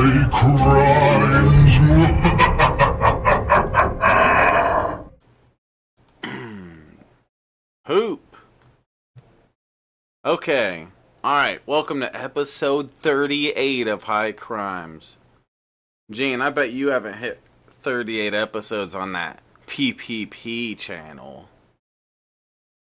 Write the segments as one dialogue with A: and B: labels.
A: High crimes.
B: Hoop. Okay. Alright, welcome to episode 38 of High Crimes. Gene, I bet you haven't hit 38 episodes on that PPP channel.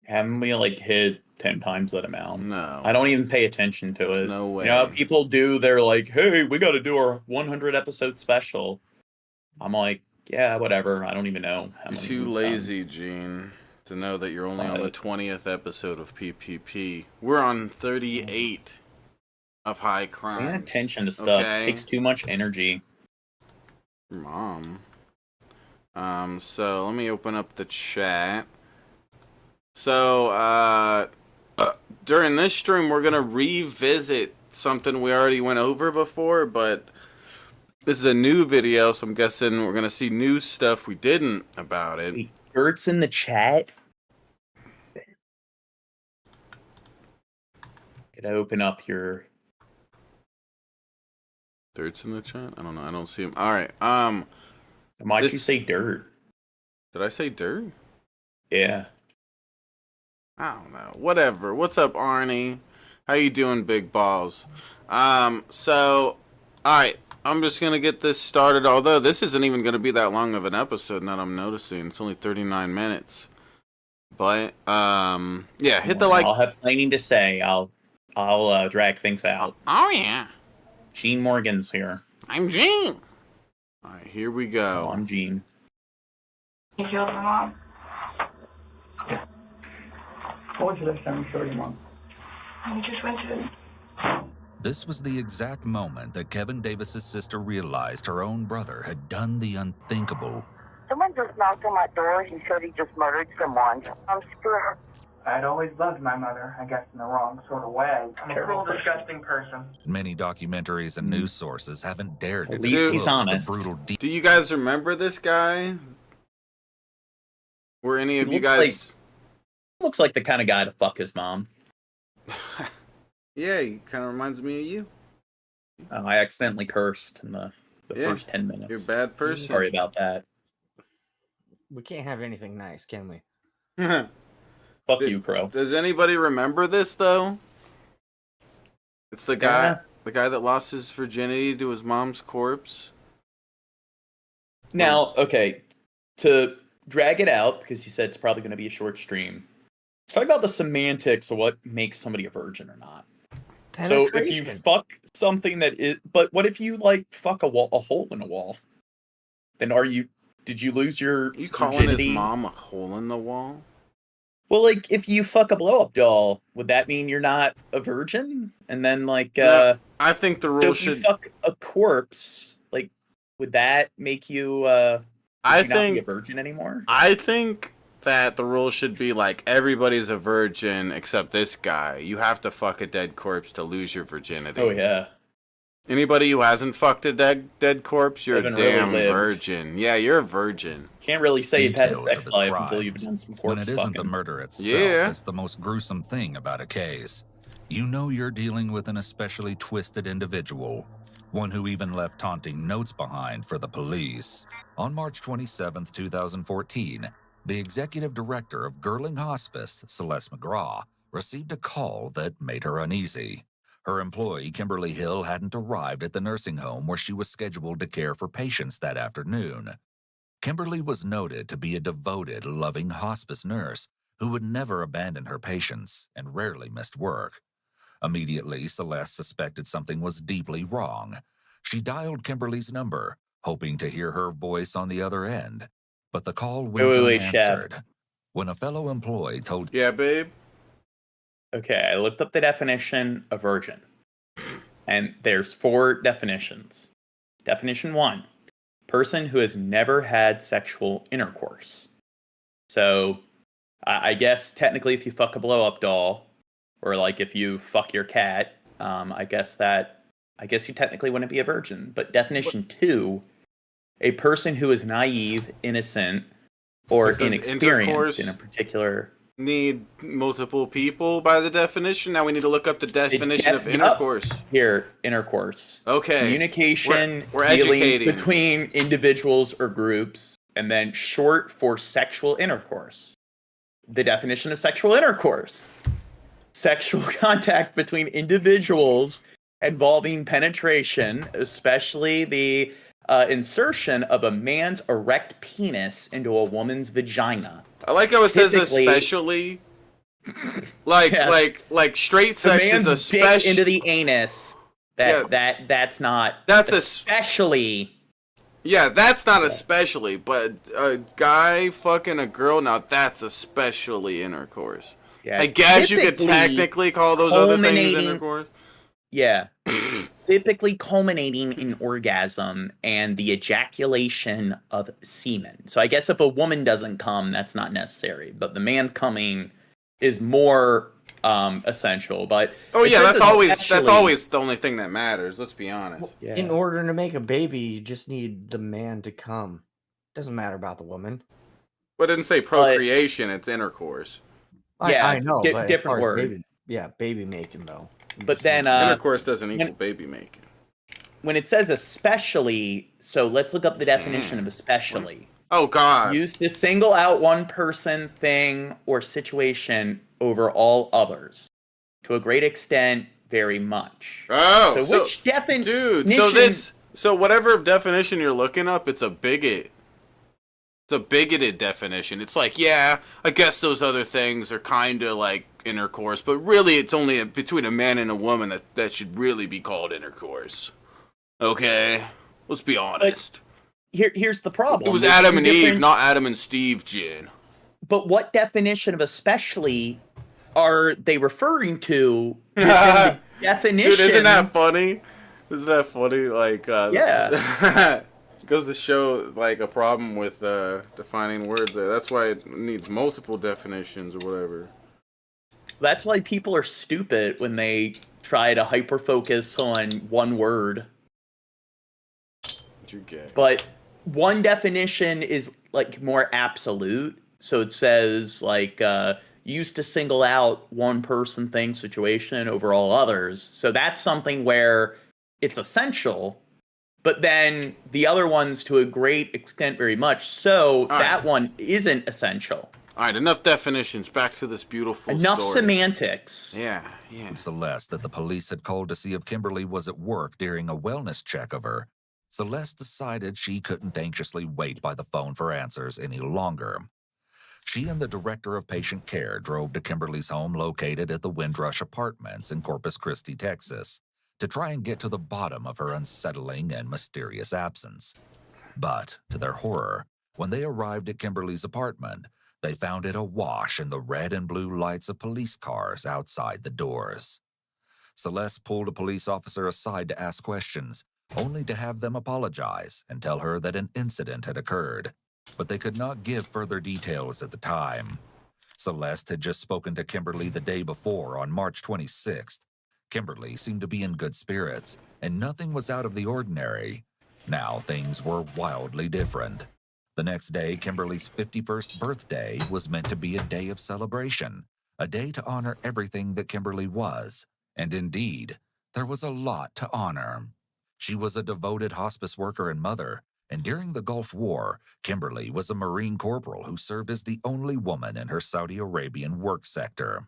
C: Haven't we hit 10 times that amount?
B: No.
C: I don't even pay attention to it.
B: No way.
C: You know, people do, they're like, hey, we got to do our 100 episode special. I'm like, yeah, whatever. I don't even know how
B: You're
C: many
B: too
C: we've
B: lazy, Gene, to know that you're only on the
C: But-
B: 20th episode of PPP. We're on 38 of High Crimes.
C: Paying attention to stuff
B: Okay.
C: takes too much energy.
B: Your mom. So let me open up the chat. So, during this stream, we're gonna revisit something we already went over before, but this is a new video, so I'm guessing we're gonna see new stuff we didn't about it.
C: Wait, Bert's in the chat? Could I open up your...
B: Dirt's in the chat? I don't know. I don't see him. All right.
C: Why'd you
B: This-
C: say dirt?
B: Did I say dirt?
C: Yeah.
B: I don't know. Whatever. What's up, Arnie? How you doing, big balls? So, alright. I'm just gonna get this started, although this isn't even gonna be that long of an episode now that I'm noticing. It's only 39 minutes. But, yeah, hit the like.
C: I'll have plenty to say. I'll drag things out.
B: Oh, yeah.
C: Gene Morgan's here.
B: I'm Gene. Alright, here we
C: Oh,
B: go.
C: I'm Gene.
D: You killed my mom?
E: What was the last time you saw your mom?
D: We just went to...
F: This was the exact moment that Kevin Davis's sister realized her own brother had done the unthinkable.
G: Someone just knocked on my door. He said he just murdered someone. I'm scared.
E: I'd always loved my mother, I guess in the wrong sort of way. I'm a
D: Terrible
E: cruel, disgusting person.
F: Many documentaries and news sources haven't dared to
C: At least he's
F: disclose
C: honest.
F: the brutal
B: Do you guys remember this guy? Were any of
C: He
B: you
C: looks
B: guys...
C: Looks like the kind of guy to fuck his mom.
B: Yeah, he kind of reminds me of you.
C: I accidentally cursed in the
B: Yeah,
C: first 10 minutes.
B: You're a bad person.
C: Sorry about that.
H: We can't have anything nice, can we?
C: Fuck
B: Did-
C: you, Crow.
B: Does anybody remember this though? It's the guy,
C: Yeah.
B: the guy that lost his virginity to his mom's corpse.
C: Now, okay, to drag it out, because you said it's probably going to be a short stream, let's talk about the semantics of what makes somebody a virgin or not. So if you fuck something that is... But what if you, fuck a hole in a wall? Then did you lose your
B: You calling
C: virginity?
B: his mom a hole in the wall?
C: Well, if you fuck a blow-up doll, would that mean you're not a virgin? And then,
B: No, I think the
C: so
B: rule
C: if you
B: should.
C: fuck a corpse, would that make you,
B: I
C: not be a
B: think.
C: virgin anymore?
B: I think that the rule should be everybody's a virgin except this guy. You have to fuck a dead corpse to lose your virginity.
C: Oh, yeah.
B: Anybody who hasn't fucked a dead corpse, you're a
C: Haven't really
B: damn
C: lived.
B: virgin. Yeah, you're a virgin.
C: Can't really say you've had a
F: details
C: sex
F: of his
C: life
F: crime.
C: until you've done some
F: When
C: corpse
F: it isn't
C: fucking.
F: the murder itself
B: Yeah.
F: that's the most gruesome thing about a case. You know you're dealing with an especially twisted individual, one who even left taunting notes behind for the police. On March 27, 2014, the executive director of Girling Hospice, Celeste McGraw, received a call that made her uneasy. Her employee, Kimberly Hill, hadn't arrived at the nursing home where she was scheduled to care for patients that afternoon. Kimberly was noted to be a devoted, loving hospice nurse who would never abandon her patients and rarely missed work. Immediately, Celeste suspected something was deeply wrong. She dialed Kimberly's number, hoping to hear her voice on the other end, but the call went
C: wait, Shab.
F: unanswered. When a fellow employee told
B: Yeah, babe.
C: Okay, I looked up the definition of virgin. And there's 4 definitions. Definition 1, person who has never had sexual intercourse. So, I guess technically if you fuck a blow-up doll, or if you fuck your cat, I guess you technically wouldn't be a virgin. But definition 2, a person who is naive, innocent, or
B: Because
C: inexperienced
B: intercourse-
C: in a particular
B: need multiple people by the definition. Now we need to look up the definition of intercourse.
C: Here, intercourse.
B: Okay.
C: Communication,
B: we're
C: dealings
B: educating.
C: between individuals or groups, and then short for sexual intercourse. The definition of sexual intercourse: sexual contact between individuals involving penetration, especially the insertion of a man's erect penis into a woman's vagina.
B: I like how it says
C: Typically-
B: especially. Like
C: Yes.
B: like straight
C: The
B: sex
C: man's
B: is a
C: dick
B: special.
C: into the anus. That's not.
B: That's
C: especially.
B: Yeah, that's not especially, but a guy fucking a girl, now that's especially intercourse.
C: Yeah,
B: I guess you could
C: typically
B: technically call those other things
C: culminating-
B: intercourse.
C: Yeah. Typically culminating in orgasm and the ejaculation of semen. So I guess if a woman doesn't come, that's not necessary. But the man coming is more essential. But
B: Oh
C: it
B: yeah,
C: says
B: that's
C: especially-
B: always the only thing that matters, let's be honest.
C: Yeah.
H: In order to make a baby, you just need the man to come. Doesn't matter about the woman.
B: But it didn't say procreation, it's intercourse.
C: Yeah,
H: I know. but as
C: different
H: far as
C: word.
H: Baby, yeah, baby making though. You
C: But
H: just
C: then
H: need-
B: Intercourse doesn't equal baby making.
C: when it says especially, so let's look up the definition of especially.
B: Oh god.
C: Used to single out one person, thing, or situation over all others. To a great extent, very much.
B: Oh,
C: So which definition?
B: Dude, so whatever definition you're looking up, it's a bigot. It's a bigoted definition. It's like, yeah, I guess those other things are kind of like intercourse, but really it's only between a man and a woman that should really be called intercourse. Okay? Let's be honest.
C: Here's the problem.
B: It was
C: There's
B: Adam
C: two
B: and Eve,
C: different-
B: not Adam and Steve, Jen.
C: But what definition of especially are they referring to within the definition?
B: Dude, isn't that funny? Isn't that funny? Like,
C: Yeah.
B: It goes to show, like, a problem with defining words there. That's why it needs multiple definitions or whatever.
C: That's why people are stupid when they try to hyper focus on one word.
B: You gay.
C: But one definition is like more absolute. So it says like used to single out one person, thing, situation over all others. So that's something where it's essential. But then the other ones to a great extent very much. So that one isn't essential.
B: All right, enough definitions. Back to this beautiful
C: Enough
B: story.
C: semantics.
B: Yeah.
F: Celeste that the police had called to see if Kimberly was at work during a wellness check of her. Celeste decided she couldn't anxiously wait by the phone for answers any longer. She and the director of patient care drove to Kimberly's home located at the Windrush Apartments in Corpus Christi, Texas, to try and get to the bottom of her unsettling and mysterious absence. But, to their horror, when they arrived at Kimberly's apartment, they found it awash in the red and blue lights of police cars outside the doors. Celeste pulled a police officer aside to ask questions, only to have them apologize and tell her that an incident had occurred, but they could not give further details at the time. Celeste had just spoken to Kimberly the day before on March 26th. Kimberly seemed to be in good spirits, and nothing was out of the ordinary. Now things were wildly different. The next day, Kimberly's 51st birthday was meant to be a day of celebration, a day to honor everything that Kimberly was. And indeed, there was a lot to honor. She was a devoted hospice worker and mother, and during the Gulf War, Kimberly was a Marine corporal who served as the only woman in her Saudi Arabian work sector.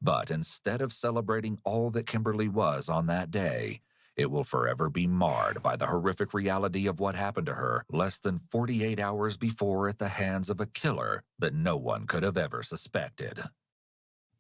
F: But instead of celebrating all that Kimberly was on that day, it will forever be marred by the horrific reality of what happened to her less than 48 hours before at the hands of a killer that no one could have ever suspected.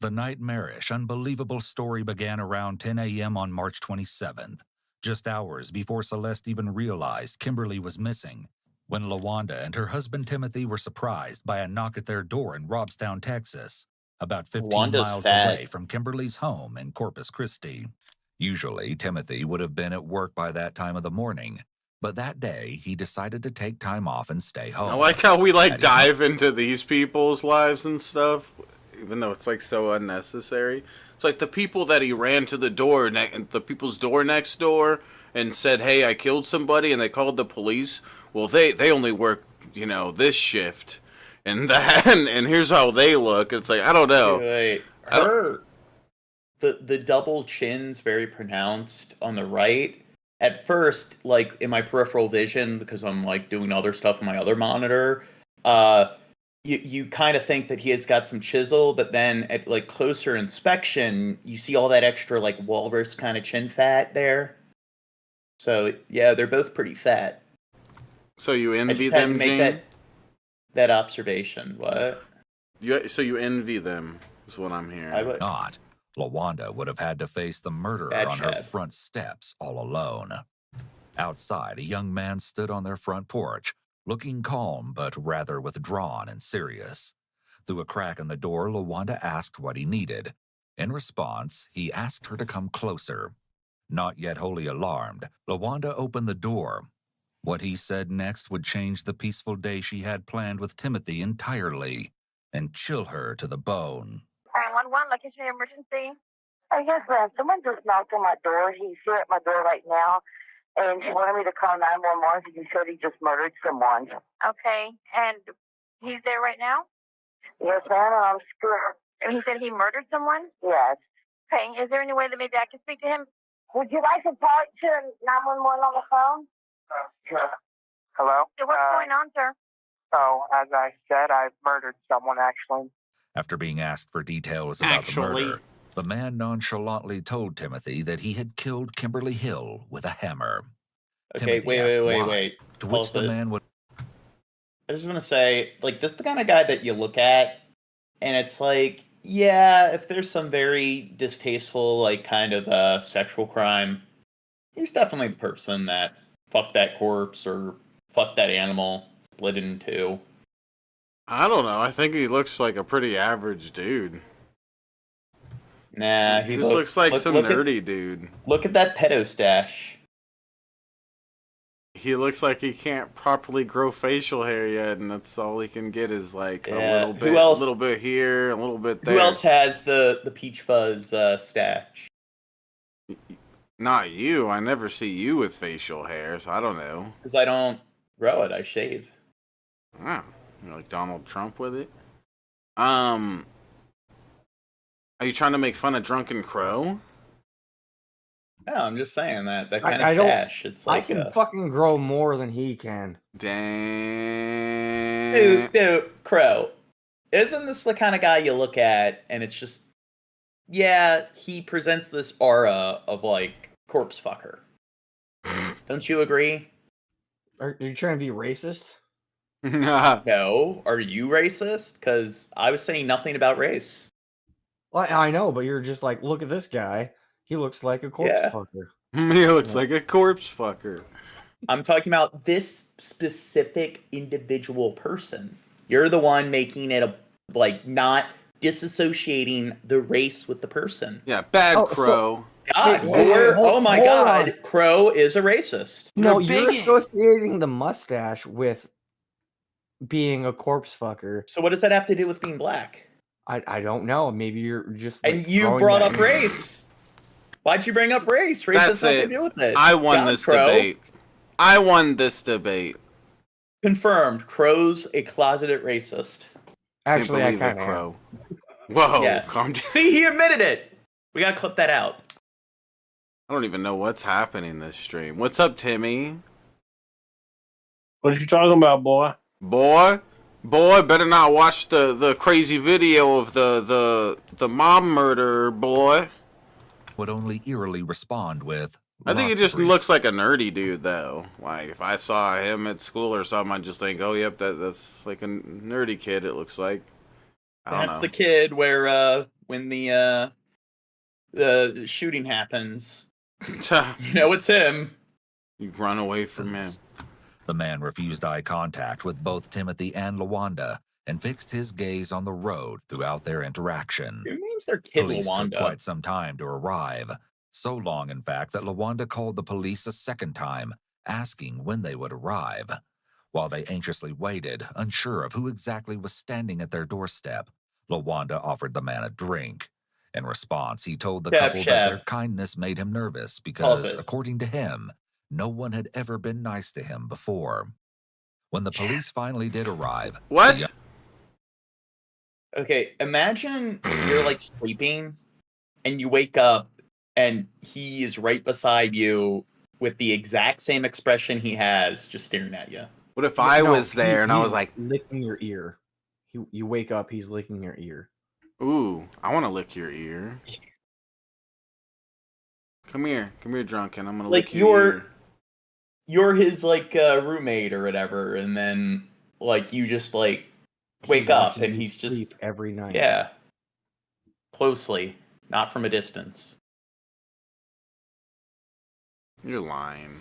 F: The nightmarish, unbelievable story began around 10 a.m. on March 27th, just hours before Celeste even realized Kimberly was missing, when LaWanda and her husband Timothy were surprised by a knock at their door in Robstown, Texas, about 15
C: Wanda's
F: miles
C: fat.
F: away from Kimberly's home in Corpus Christi. Usually, Timothy would have been at work by that time of the morning, but that day he decided to take time off and stay home.
B: I like how we
F: That
B: dive into these people's lives and stuff, even though it's like so unnecessary. It's like the people that he ran to the door, the people's door next door, and said, "Hey, I killed somebody," and they called the police. Well, they only work, this shift. and that, and here's how they look. It's like, I don't know.
C: Wait. Her, the double chin's very pronounced on the right. At first, like in my peripheral vision, because I'm like doing other stuff on my other monitor, you kind of think that he has got some chisel, but then at like closer inspection, you see all that extra like walrus kind of chin fat there. So yeah, they're both pretty fat.
B: So you
C: I
B: envy
C: just had to
B: them,
C: make
B: Gene?
C: that observation. What?
B: So you envy them, is what I'm hearing.
C: I would.
F: Not, LaWanda would have had to face the murderer
C: Bad
F: on her
C: Chad.
F: front steps all alone. Outside, a young man stood on their front porch, looking calm but rather withdrawn and serious. Through a crack in the door, LaWanda asked what he needed. In response, he asked her to come closer. Not yet wholly alarmed, LaWanda opened the door. What he said next would change the peaceful day she had planned with Timothy entirely and chill her to the bone.
G: 911, location emergency. Yes, ma'am. Someone just knocked on my door. He's here at my door right now, and he wanted me to call 911 because he said he just murdered someone.
D: Okay, and he's there right now?
G: Yes, ma'am, and I'm scared.
D: And he said he murdered someone?
G: Yes.
D: Okay, is there any way that maybe I can speak to him?
G: Would you like to talk to 911 on the phone?
E: Hello?
D: So what's going on, sir?
E: So, as I said, I've murdered someone, actually.
F: After being asked for details about
B: Actually.
F: the murder, the man nonchalantly told Timothy that he had killed Kimberly Hill with a hammer.
C: Okay,
F: Timothy asked why, to which
C: Pause
F: the
C: it.
F: man would
C: I just want to say, like, this is the kind of guy that you look at, and it's like, yeah, if there's some very distasteful, like, kind of sexual crime, he's definitely the person that fucked that corpse or fucked that animal, split it in two.
B: I don't know. I think he looks like a pretty average dude.
C: Nah,
B: He just looks like some
C: look
B: nerdy dude.
C: Look at that pedo stash.
B: He looks like he can't properly grow facial hair yet, and that's all he can get is like a
C: Yeah.
B: little bit,
C: Who else-
B: a little bit here, a little bit there.
C: Who else has the peach fuzz stash?
B: Not you. I never see you with facial hair, so I don't know.
C: Because I don't grow it, I shave.
B: Oh, you're like Donald Trump with it. Are you trying to make fun of Drunken Crow?
C: No, I'm just saying that kind
H: I
C: of
H: don't-
C: stash. It's
H: I
C: like
H: can fucking grow more than he can.
B: Dang.
C: Dude, Crow, isn't this the kind of guy you look at and it's just, yeah, he presents this aura of like corpse fucker. Don't you agree?
H: Are you trying to be racist?
C: No. Are you racist? Because I was saying nothing about race.
H: Well, I know, but you're just like, look at this guy. He looks like a corpse
C: Yeah.
H: fucker.
B: He looks like a corpse fucker.
C: I'm talking about this specific individual person. You're the one making it not disassociating the race with the person.
B: Yeah, bad
H: Oh, so-
B: Crow.
C: God,
H: Wait,
C: oh my
H: hold
C: God,
H: on.
C: Crow is a racist.
H: No,
B: You're
H: you're
B: bigot.
H: associating the mustache with being a corpse fucker.
C: So what does that have to do with being black?
H: I don't know. Maybe you're just.
C: And
H: like,
C: you
H: throwing
C: brought
H: that
C: up
H: in there.
C: race. Why'd you bring up race? Race
B: That's
C: has nothing
B: it.
C: to do with it.
B: I won
C: God,
B: this
C: Crow.
B: debate. I won this debate.
C: Confirmed. Crow's a closeted racist.
H: Actually, I
B: Can't believe
H: kind
B: it,
H: of.
B: Crow. Whoa,
C: Yes.
B: calm down.
C: See, he admitted it. We gotta clip that out.
B: I don't even know what's happening this stream. What's up, Timmy?
I: What are you talking about, boy?
B: Boy, better not watch the crazy video of the mom murder, boy.
F: would only eerily respond with,
B: I think he
F: "Lots
B: just
F: of
B: looks like a nerdy dude, though. Like, if I saw him at school or something, I'd just think, oh, yep, that's like a nerdy kid, it looks like. I don't
C: That's
B: know.
C: the kid where when the shooting happens, you know it's him.
B: You run away from him.
F: The man refused eye contact with both Timothy and LaWanda and fixed his gaze on the road throughout their interaction.
C: Who names their kid
F: Police took
C: LaWanda?
F: quite some time to arrive. So long, in fact, that LaWanda called the police a second time, asking when they would arrive. While they anxiously waited, unsure of who exactly was standing at their doorstep, LaWanda offered the man a drink. In response, he told the couple that their kindness made him nervous because, according to him, no one had ever been nice to him before. When the police finally did arrive,
B: What?
F: the young
C: Okay, imagine you're like sleeping and you wake up and he is right beside you with the exact same expression he has, just staring at you.
B: What if I was there and I was
H: he's
B: like,
H: licking your ear. You wake up, he's licking your ear.
B: ooh, I want to lick your ear. Come here, drunken. I'm gonna
C: Like
B: lick your ear.
C: you're his like roommate or whatever, and then like you just like wake up
H: watches
C: and
H: you
C: he's just
H: sleep every night.
C: yeah, closely, not from a distance.
B: You're lying.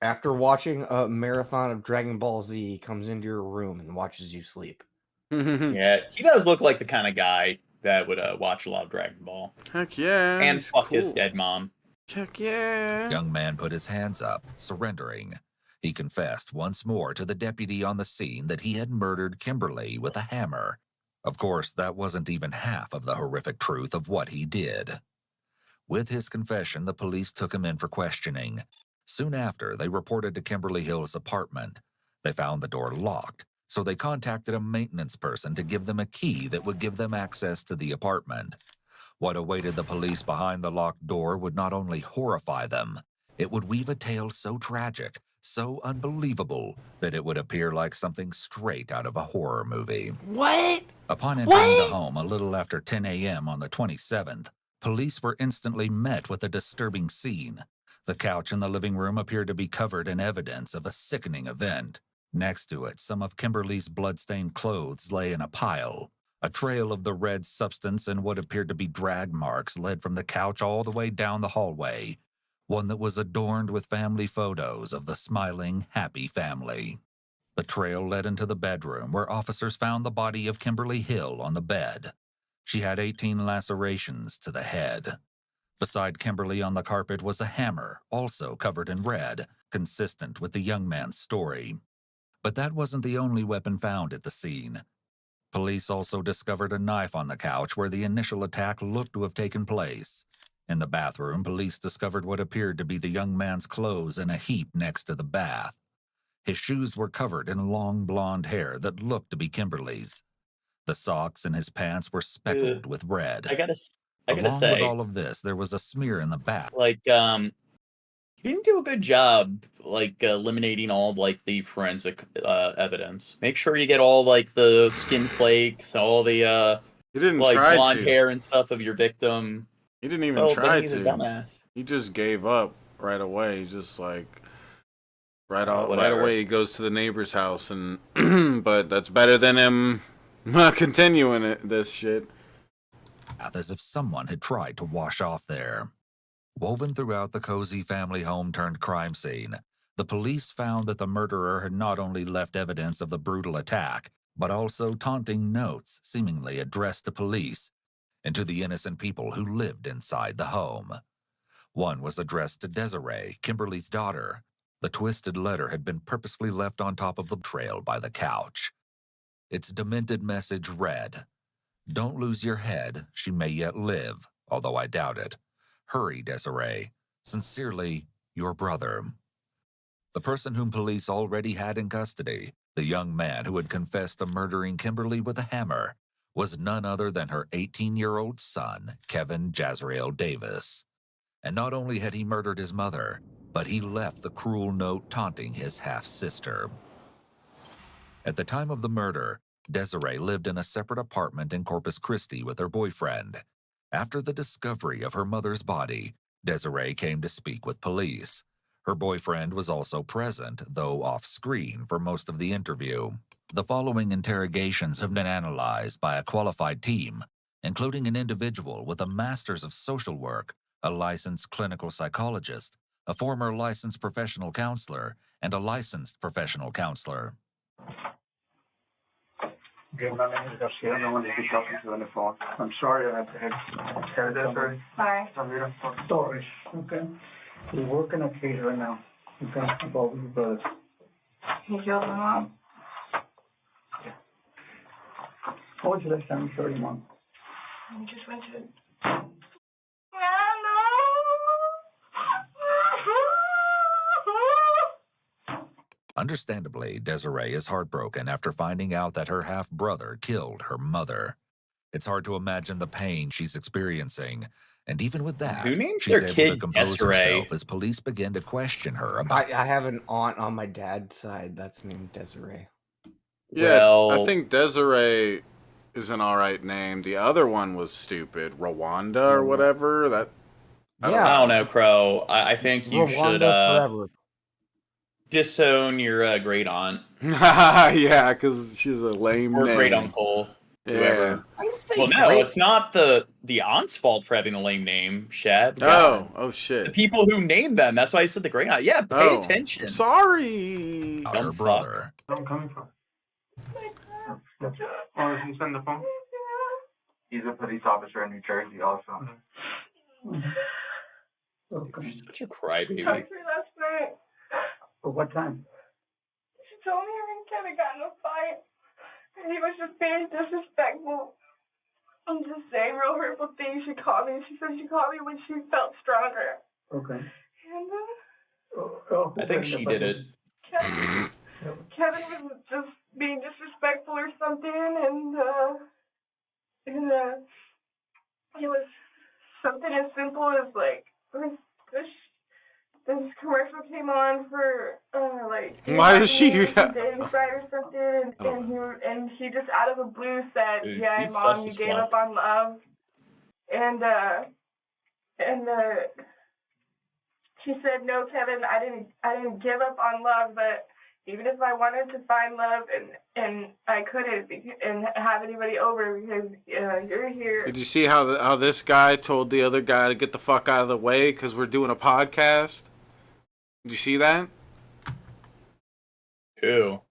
H: After watching a marathon of Dragon Ball Z, he comes into your room and watches you sleep.
C: Yeah, he does look like the kind of guy that would watch a lot of Dragon Ball
B: Heck yeah.
C: and
B: he's
C: fuck
B: cool.
C: his dead mom.
B: Heck yeah.
F: Young man put his hands up, surrendering. He confessed once more to the deputy on the scene that he had murdered Kimberly with a hammer. Of course, that wasn't even half of the horrific truth of what he did. With his confession, the police took him in for questioning. Soon after, they reported to Kimberly Hill's apartment. They found the door locked, so they contacted a maintenance person to give them a key that would give them access to the apartment. What awaited the police behind the locked door would not only horrify them, it would weave a tale so tragic, so unbelievable, that it would appear like something straight out of a horror movie.
B: What?
F: Upon entering the home a little after 10 a.m. on the 27th, police were instantly met with a disturbing scene. The couch in the living room appeared to be covered in evidence of a sickening event. Next to it, some of Kimberly's blood-stained clothes lay in a pile. A trail of the red substance and what appeared to be drag marks led from the couch all the way down the hallway, one that was adorned with family photos of the smiling, happy family. The trail led into the bedroom where officers found the body of Kimberly Hill on the bed. She had 18 lacerations to the head. Beside Kimberly on the carpet was a hammer, also covered in red, consistent with the young man's story. But that wasn't the only weapon found at the scene. Police also discovered a knife on the couch where the initial attack looked to have taken place. In the bathroom, police discovered what appeared to be the young man's clothes in a heap next to the bath. His shoes were covered in long blonde hair that looked to be Kimberly's. The socks in his pants were speckled with red.
C: I gotta
F: Along
C: say,
F: with all of this, there was a smear in the bath.
C: like, you didn't do a good job, like, eliminating all of, like, the forensic evidence. Make sure you get all, like, the skin flakes, all the,
B: He didn't
C: like,
B: try
C: blonde
B: to.
C: hair and stuff of your victim.
B: He didn't even
C: Well,
B: try
C: then he's a
B: to.
C: dumbass.
B: He just gave up right away. He's just like right
C: Whatever.
B: away he goes to the neighbor's house and but that's better than him not continuing this shit.
F: As if someone had tried to wash off there. Woven throughout the cozy family home turned crime scene, the police found that the murderer had not only left evidence of the brutal attack, but also taunting notes seemingly addressed to police and to the innocent people who lived inside the home. One was addressed to Desiree, Kimberly's daughter. The twisted letter had been purposefully left on top of the trail by the couch. Its demented message read, "Don't lose your head, she may yet live, although I doubt it. Hurry, Desiree. Sincerely, your brother." The person whom police already had in custody, the young man who had confessed to murdering Kimberly with a hammer, was none other than her 18-year-old son, Kevin Jazrael Davis. And not only had he murdered his mother, but he left the cruel note taunting his half-sister. At the time of the murder, Desiree lived in a separate apartment in Corpus Christi with her boyfriend. After the discovery of her mother's body, Desiree came to speak with police. Her boyfriend was also present, though off-screen, for most of the interview. The following interrogations have been analyzed by a qualified team, including an individual with a master's of social work, a licensed clinical psychologist, a former licensed professional counselor, and a licensed professional counselor.
E: Okay, my name is Garcia. No one is talking to you on the phone. I'm sorry I had Sorry. Sorry. Okay. We're working a case right now. Okay, about your brother.
D: He killed my mom.
E: What was the last time you saw your mom?
D: We just went to.
F: Understandably, Desiree is heartbroken after finding out that her half-brother killed her mother. It's hard to imagine the pain she's experiencing, and even with that,
C: Who names
F: she's
C: their
F: able
C: kid
F: to compose
C: Desiree?
F: herself as police begin to question her about
H: I have an aunt on my dad's side that's named Desiree.
B: Yeah,
C: Well,
B: I think Desiree is an alright name. The other one was stupid. Rwanda or whatever. That
C: I don't know, Crow. I think you should
H: forever.
C: disown your great aunt
B: yeah, because she's a lame
C: or
B: name.
C: great uncle.
B: Yeah.
C: Whoever. Well, no, it's not the aunt's fault for having a lame name, Shad.
B: Oh shit.
C: The people who named them. That's why I said the great aunt. Yeah, pay attention.
B: Sorry.
F: her brother.
E: Where I'm coming from. Oh, he's on the phone? He's a police officer in New Jersey also.
C: You're such a crybaby.
D: Talked to me last night.
E: For what time?
D: She told me her and Kevin got in a fight. And he was just being disrespectful and just saying real hurtful things. She called me. She said she called me when she felt stronger.
E: Okay.
D: And
C: I think she did it.
D: Kevin was just being disrespectful or something, and it was something as simple as like this commercial came on for like
B: why is she
D: dating site or something, and he just out of the blue said,
C: Dude,
D: "Yeah,
C: he's
D: Mom,
C: sus
D: you
C: as
D: gave
C: fuck.
D: up on love," and she said, "No, Kevin, I didn't give up on love, but even if I wanted to find love and I couldn't and have anybody over because you're here."
B: Did you see how this guy told the other guy to get the fuck out of the way because we're doing a podcast? Did you see that?
C: Who?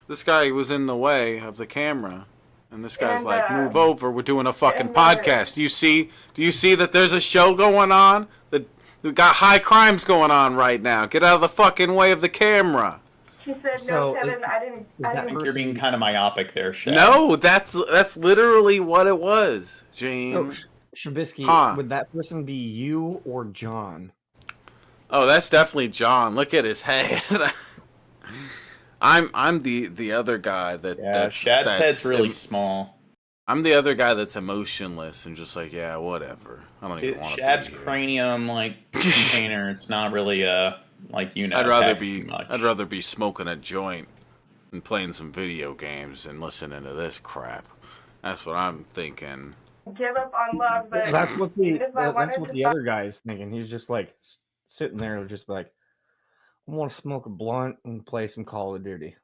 B: This guy was in the way of the camera, and this guy's
D: And,
B: like, "Move over, we're doing a fucking podcast." Do you see that there's a show going on? That we got high crimes going on right now. Get out of the fucking way of the camera.
D: She said, "No, Kevin, I didn't."
C: I think you're being kind of myopic there, Shad.
B: No, that's literally what it was, James.
H: Shabisky, would that person be you or John?
B: Oh, that's definitely John. Look at his head. I'm the other guy that's
C: Shad's head's really small.
B: I'm the other guy that's emotionless and just like, yeah, whatever. I don't even want to be
C: Shad's
B: here.
C: cranium container. It's not really like
B: I'd rather be smoking a joint and playing some video games and listening to this crap. That's what I'm thinking.
D: Give up on love, but
H: That's what
D: that's
H: the other guy is thinking. He's just like sitting there, just like, I want to smoke a blunt and play some Call of Duty.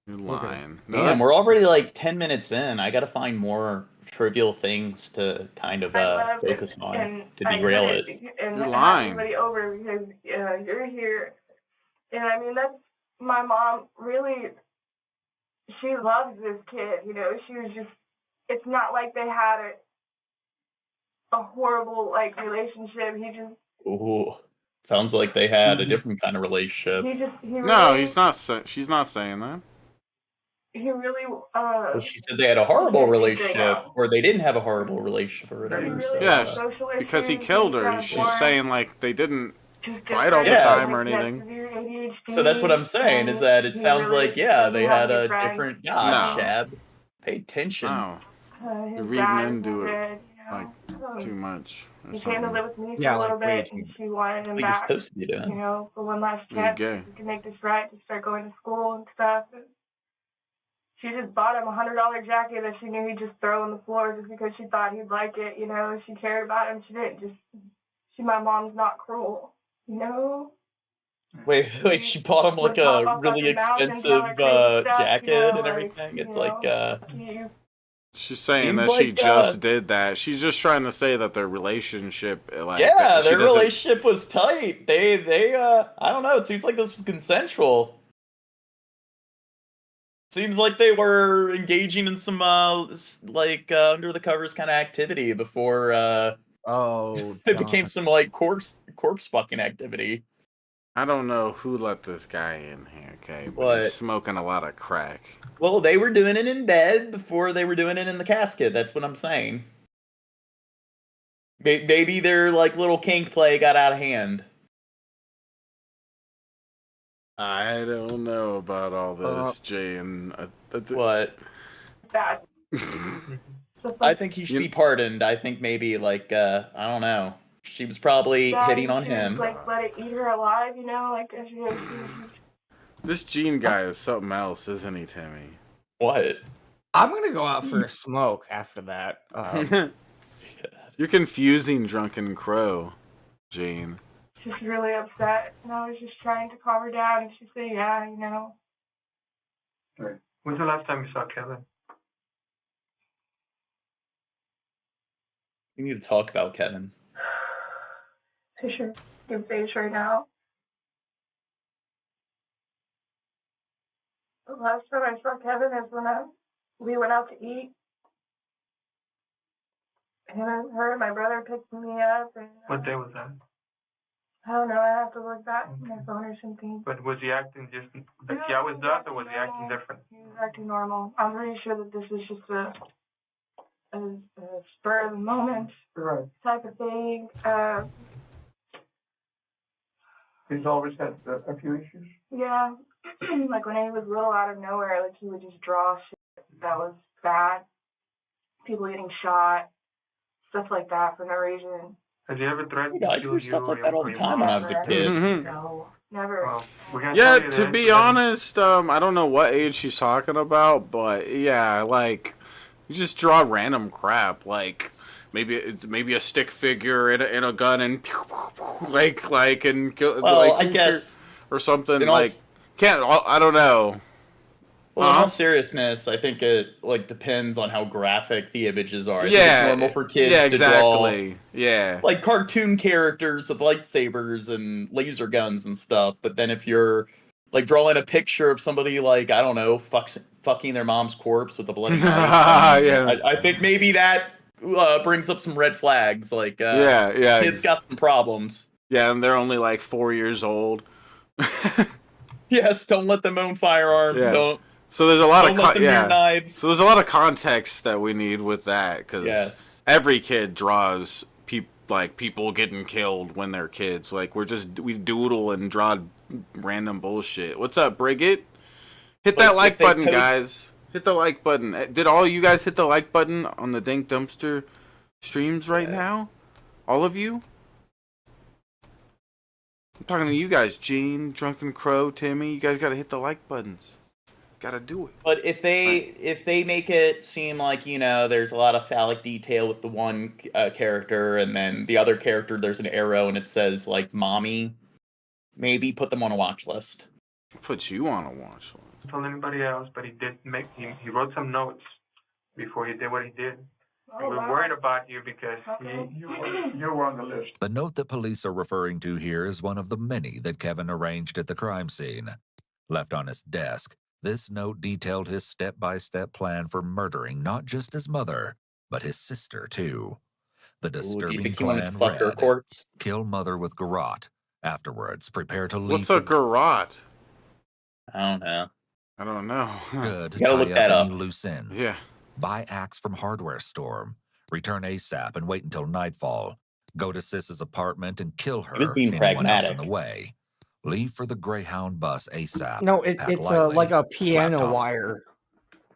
B: You're lying.
C: Okay. Damn, we're already like 10 minutes in. I got to find more trivial things to kind of focus on to derail it.
D: And
B: you're
D: have
B: lying.
D: Everybody over because you're here, and I mean that's my mom. Really, she loves this kid. You know, she was just. It's not like they had a horrible like relationship. He just.
C: Ooh, sounds like they had a different kind of relationship.
B: He's not. She's not saying that.
D: He really.
C: Well, she said they had a horrible relationship, or they didn't have a horrible relationship, or whatever. So,
B: Yeah, because he killed her. She's saying like they didn't fight all the time or anything.
C: So that's what I'm saying, is that it sounds like, yeah, they had a different guy,
B: No.
C: Shab. Pay attention.
B: No. You're reading into it like too much.
D: He came to live with me for
H: Yeah,
D: a little
H: like,
D: bit, and she wanted him
C: What you're
D: back.
C: supposed to be doing.
D: You know, for one last
B: You're
D: chance,
B: gay.
D: we can make this right, to start going to school and stuff. And she just bought him a $100 jacket that she knew he'd just throw on the floor just because she thought he'd like it. You know, she cared about him. She didn't. My mom's not cruel. You know.
C: Wait, she bought him like a really expensive jacket and everything. It's like,
B: She's saying
C: Seems
B: that she
C: like,
B: just did that. She's just trying to say that their relationship, like,
C: yeah,
B: that she
C: their
B: doesn't-
C: relationship was tight. They, I don't know. It seems like this was consensual. Seems like they were engaging in some, under the covers kind of activity before, it became some, like, corpse fucking activity.
B: I don't know who let this guy in here, okay? But
C: What?
B: he's smoking a lot of crack.
C: Well, they were doing it in bed before they were doing it in the casket. That's what I'm saying. Maybe their, like, little kink play got out of hand.
B: I don't know about all this, Jane.
C: What?
D: Bad.
C: I think he should be pardoned. I think maybe like I don't know. She was probably hitting on him.
D: Like let it eat her alive, like
B: This Gene guy is something else, isn't he, Timmy?
C: What?
H: I'm gonna go out for a smoke after that.
B: You're confusing Drunken Crow, Jane.
D: She's really upset, and I was just trying to calm her down, and she said, yeah,
E: Right. When's the last time you saw Kevin?
C: We need to talk about Kevin.
D: Fisher, your face right now. The last time I saw Kevin is when we went out to eat. Him and her and my brother picked me up. And,
E: What day was that?
D: I don't know. I have to look back on my phone or something.
E: But was he acting just like he always does, or was he acting different?
D: He was acting normal. I'm pretty sure that this is just a spur of the moment type of thing.
E: He's always had a few issues.
D: Yeah, like when he was little, out of nowhere, like he would just draw shit that was bad. People getting shot, stuff like that for no reason.
E: Has he ever threatened
C: I
E: to
C: drew
E: kill
C: stuff
E: you
C: like that all the time when I was a kid.
D: No, never.
E: Well,
B: Yeah, to be honest, I don't know what age she's talking about, but yeah, like you just draw random crap, like maybe a stick figure in a gun and like and kill.
C: Well,
B: like,
C: I guess
B: or something like I don't know.
C: Well, in all seriousness, I think it like depends on how graphic the images are. I think
B: Yeah,
C: it's normal for kids
B: yeah,
C: to
B: exactly.
C: draw
B: Yeah,
C: like cartoon characters with lightsabers and laser guns and stuff. But then if you're like drawing a picture of somebody like I don't know, fucking their mom's corpse with a bloody knife,
B: yeah.
C: I think maybe that brings up some red flags. Like kids got some problems.
B: Yeah, and they're only like 4 years old.
C: Yes, don't let them own firearms.
B: Yeah.
C: Don't.
B: So there's a lot
C: Don't
B: of
C: let them near knives.
B: So there's a lot of context that we need with that because every kid draws people getting killed when they're kids. Like we doodle and draw random bullshit. What's up, Brigitte? Hit that like button, guys. Hit the like button. Did all you guys hit the like button on the Dank Dumpster streams right now? All of you? I'm talking to you guys, Gene, Drunken Crow, Timmy. You guys gotta hit the like buttons. Gotta do it.
C: But if they make it seem like there's a lot of phallic detail with the one character, and then the other character there's an arrow and it says like "mommy," maybe put them on a watch list.
B: Put you on a watch list.
E: Told anybody else, but he he wrote some notes before he did what he did. We were worried about you because you were on the list.
F: The note that police are referring to here is one of the many that Kevin arranged at the crime scene. Left on his desk, this note detailed his step-by-step plan for murdering not just his mother, but his sister, too. The disturbing plan read, kill mother with garrote. Afterwards, prepare to leave.
B: What's a garrote?
C: I
B: don't know.
F: Good.
C: You gotta look that up.
F: Any loose ends.
B: Yeah.
F: Buy axe from hardware store. Return ASAP and wait until nightfall. Go to Sis's apartment and kill her.
C: He was being
F: anyone else
C: pragmatic.
F: in the way. Leave for the Greyhound bus ASAP.
H: No, it's
F: lightly.
H: like a piano
F: Laptop.
H: wire.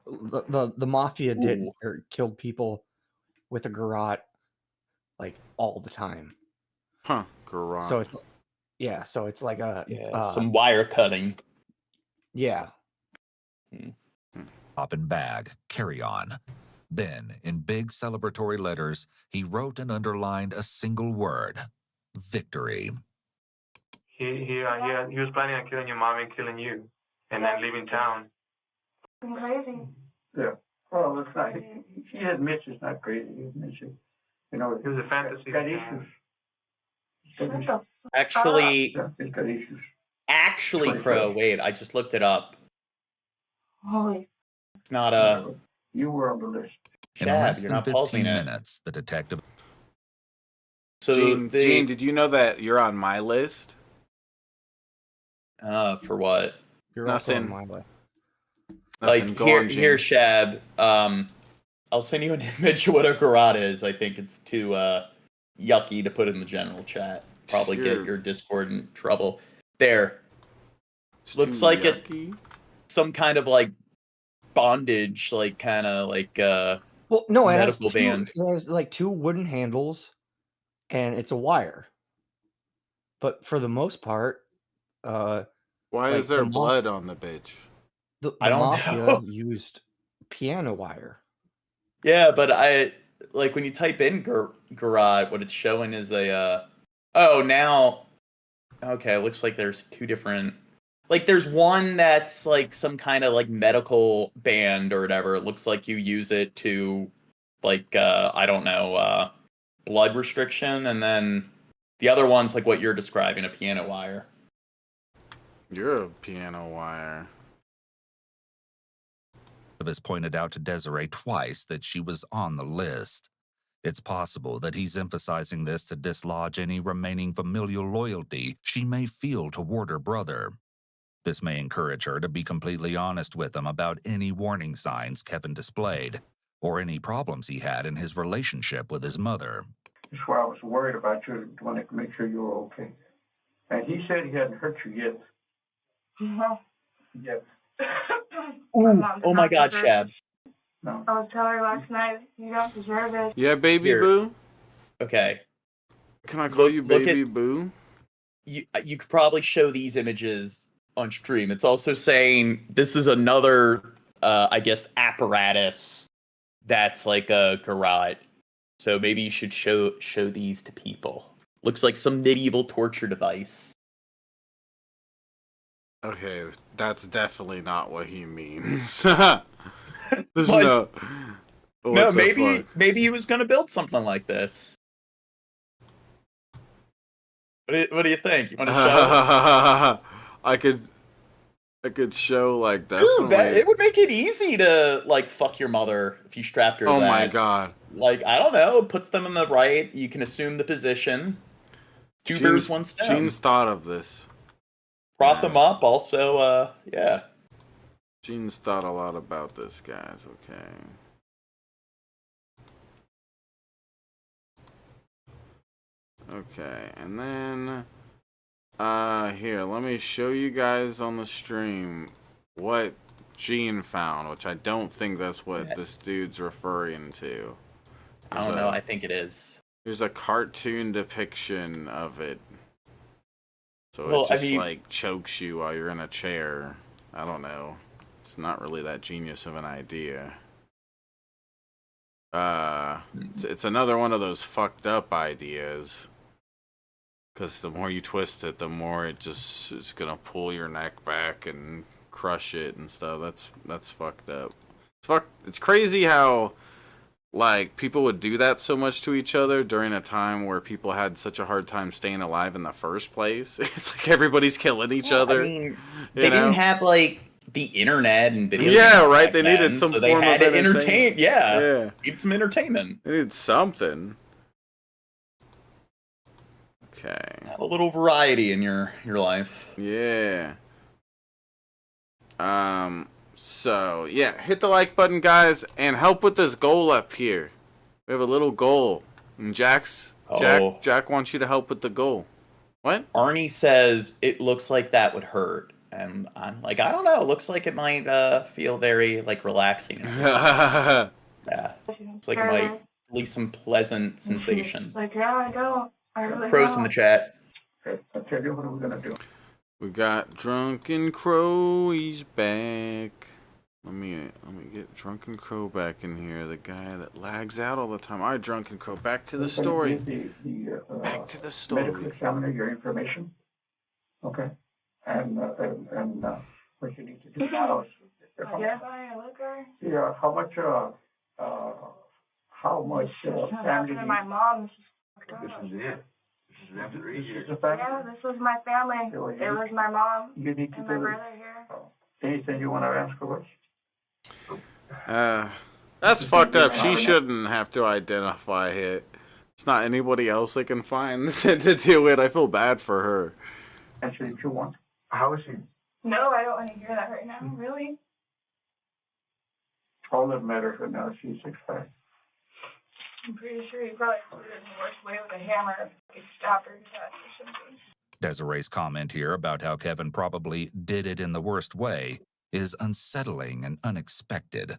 H: The mafia did or killed people with a garrote like all the time.
B: Huh? Garrote.
H: So it's like a
C: some wire cutting.
H: Yeah.
F: Up and bag, carry on. Then, in big celebratory letters, he wrote and underlined a single word: victory.
E: He was planning on killing your mom and killing you, and then leaving town.
D: I'm crazy.
E: Yeah. Well, it's not. He admits it's not crazy. He admits it. It was a fantasy. Got issues.
C: Actually,
E: he's got issues.
C: Actually, Crow. Wait, I just looked it up.
D: Holy.
C: It's not a.
E: You were on the list.
F: In
C: Chad,
F: less
C: you're
F: than
C: not
F: 15
C: pausing it.
F: minutes, the detective.
C: So
B: Gene, did you know that you're on my list?
C: For what?
H: You're
B: Nothing.
H: also on my list.
C: Like here, Shab. I'll send you an image of what a garrote is. I think it's too yucky to put in the general chat. Probably get your Discord in trouble. There. Looks
B: too
C: like
B: yucky.
C: some kind of like bondage, like kind of like
H: Well, no, it has
C: medical
H: two.
C: band.
H: It has like two wooden handles, and it's a wire. But for the most part,
B: Why
H: like
B: is there blood on the bitch?
H: the
C: I don't
H: mafia
C: know.
H: used piano wire.
C: Yeah, but I like when you type in garage, what it's showing is a oh, now okay, it looks like there's two different, like there's one that's like some kind of like medical band or whatever. It looks like you use it to like I don't know, blood restriction, and then the other one's like what you're describing, a piano wire.
B: You're a piano wire.
F: Has pointed out to Desiree twice that she was on the list. It's possible that he's emphasizing this to dislodge any remaining familial loyalty she may feel toward her brother. This may encourage her to be completely honest with him about any warning signs Kevin displayed, or any problems he had in his relationship with his mother.
E: That's why I was worried about you, wanted to make sure you were okay. And he said he hadn't hurt you yet.
D: No.
E: Yet.
C: Ooh, oh my God, Shab.
E: No.
D: I was telling her last night, you don't deserve it.
B: Yeah, baby
C: Here.
B: boo.
C: Okay.
B: Can I call you
C: look
B: baby
C: at-
B: boo?
C: You could probably show these images on stream. It's also saying this is another, I guess, apparatus that's like a garage. So maybe you should show these to people. Looks like some medieval torture device.
B: Okay, that's definitely not what he means. There's no.
C: No, maybe he was gonna build something like this. What do you think? You want to show?
B: I could show like definitely.
C: Dude, it would make it easy to like fuck your mother if you strapped her.
B: Oh
C: to
B: my
C: that.
B: God!
C: Like I don't know, puts them in the right. You can assume the position. Two birds, one stone.
B: Gene's thought of this.
C: Prop them up. Also, yeah.
B: Gene's thought a lot about this, guys. Okay. Okay, and then here, let me show you guys on the stream what Gene found, which I don't think that's what this dude's referring to.
C: I don't know, I think it is.
B: There's a cartoon depiction of it. So
C: Well,
B: it just
C: I mean,
B: like chokes you while you're in a chair. I don't know. It's not really that genius of an idea. It's another one of those fucked up ideas. Because the more you twist it, the more it's gonna pull your neck back and crush it and stuff. That's fucked up. It's crazy how like people would do that so much to each other during a time where people had such a hard time staying alive in the first place. It's like everybody's killing each other.
C: I mean, they didn't have like the internet and video.
B: Yeah, right. They
C: then,
B: needed some
C: so
B: form
C: they had
B: of
C: to entertain.
B: Yeah,
C: needed some entertainment.
B: They needed something. Okay.
C: Have a little variety in your life.
B: Yeah. So yeah, hit the like button, guys, and help with this goal up here. We have a little goal, and Jack wants you to help with the goal. What?
C: Arnie says it looks like that would hurt, and I'm like, I don't know. It looks like it might feel very like relaxing. Yeah, it's like it might release some pleasant sensation.
D: Like, yeah, I don't. I really
C: Crows
D: don't.
C: in the chat.
E: Okay, I'll tell you what are we gonna do.
B: We got Drunken Crow. He's back. Let me get Drunken Crow back in here. The guy that lags out all the time. All right, Drunken Crow. Back to the story. Back to the story.
E: Medical examiner your information. Okay. And what you need to do now is.
D: Identify a liquor.
E: Yeah. How much family?
D: My mom.
J: This is it. This is after easier.
D: Yeah, this was my family. It was my mom
E: You need to
D: and my
E: do
D: brother here.
E: anything you want to ask for?
B: That's fucked up. She shouldn't have to identify it. It's not anybody else they can find to deal with. I feel bad for her.
E: Actually, if you want. How is she?
D: No, I don't want to hear that right now. Really?
E: All that matters right now is she's excited.
D: I'm pretty sure he probably put it in the worst way with a hammer. He stabbed her to death or something.
F: Desiree's comment here about how Kevin probably did it in the worst way is unsettling and unexpected.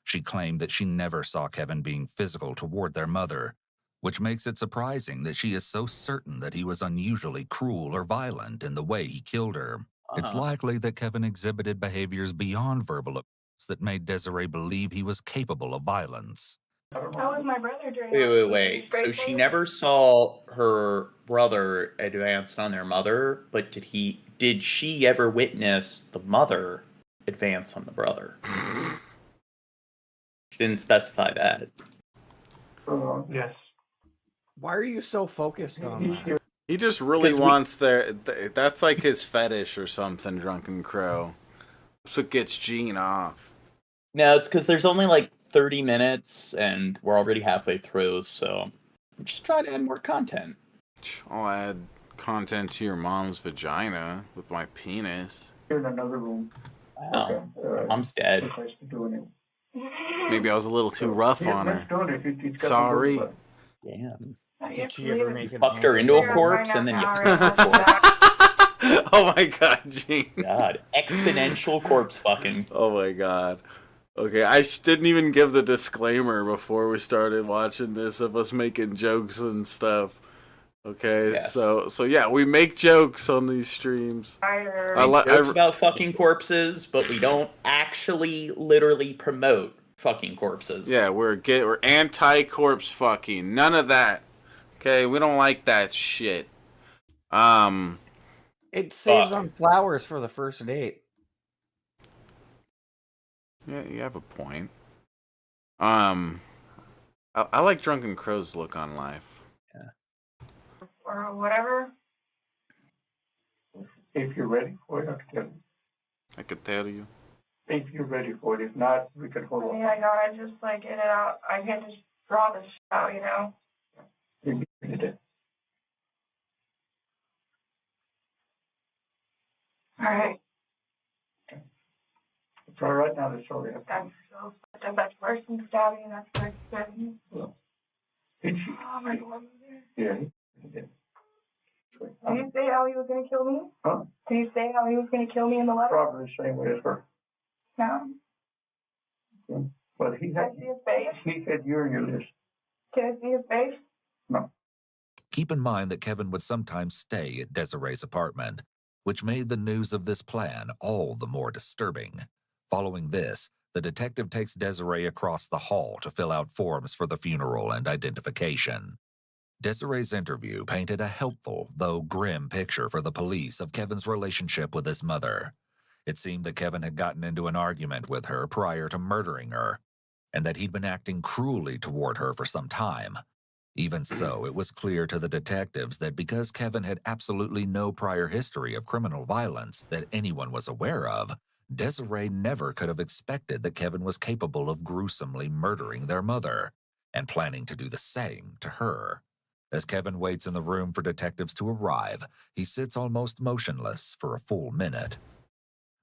F: She claimed that she never saw Kevin being physical toward their mother, which makes it surprising that she is so certain that he was unusually cruel or violent in the way he killed her. It's likely that Kevin exhibited behaviors beyond verbal abuse that made Desiree believe he was capable of violence.
D: How was my brother during
C: Wait. So she never saw her brother advance on their mother, but did she ever witness the mother advance on the brother? She didn't specify that.
E: Yes.
H: Why are you so focused on that?
B: He just really wants that's like his fetish or something, Drunken Crow. That's what gets Gene off.
C: No, it's because there's only like 30 minutes and we're already halfway through, so I'm just trying to add more content.
B: I'll add content to your mom's vagina with my penis.
E: You're in another room.
C: Wow. Mom's dead.
B: Maybe I was a little too rough on her. Sorry.
C: Damn.
H: Did she ever make
C: You fucked her into a corpse and then you fucked her corpse.
B: Oh my god, Gene.
C: God, exponential corpse fucking.
B: Oh my god. Okay, I didn't even give the disclaimer before we started watching this of us making jokes and stuff. Okay,
C: Yes.
B: so yeah, we make jokes on these streams.
C: Jokes about fucking corpses, but we don't actually literally promote fucking corpses.
B: Yeah, we're anti-corpse fucking. None of that. Okay, we don't like that shit.
H: It saves on flowers for the first date.
B: Yeah, you have a point. I like Drunken Crow's look on life.
C: Yeah.
D: Or whatever.
E: If you're ready for it, I can tell you.
B: I could tell you.
E: If you're ready for it. If not, we can hold on.
D: Yeah, I gotta just like get it out. I can't just draw this shit out, you know?
E: You did it.
D: Alright.
E: It's all right now. That's all we have.
D: That's so fucked up. That's worse than stabbing. That's like stabbing.
E: Did she?
D: Oh my god.
E: Yeah, he did.
D: Did he say how he was gonna kill me?
E: Huh?
D: Did he say how he was gonna kill me in the letter?
E: Probably the same way as her.
D: No.
E: But he
D: Can I
E: had,
D: see his face?
E: he had you in your list.
D: Can I see his face?
E: No.
F: Keep in mind that Kevin would sometimes stay at Desiree's apartment, which made the news of this plan all the more disturbing. Following this, the detective takes Desiree across the hall to fill out forms for the funeral and identification. Desiree's interview painted a helpful, though grim, picture for the police of Kevin's relationship with his mother. It seemed that Kevin had gotten into an argument with her prior to murdering her, and that he'd been acting cruelly toward her for some time. Even so, it was clear to the detectives that because Kevin had absolutely no prior history of criminal violence that anyone was aware of, Desiree never could have expected that Kevin was capable of gruesomely murdering their mother, and planning to do the same to her. As Kevin waits in the room for detectives to arrive, he sits almost motionless for a full minute.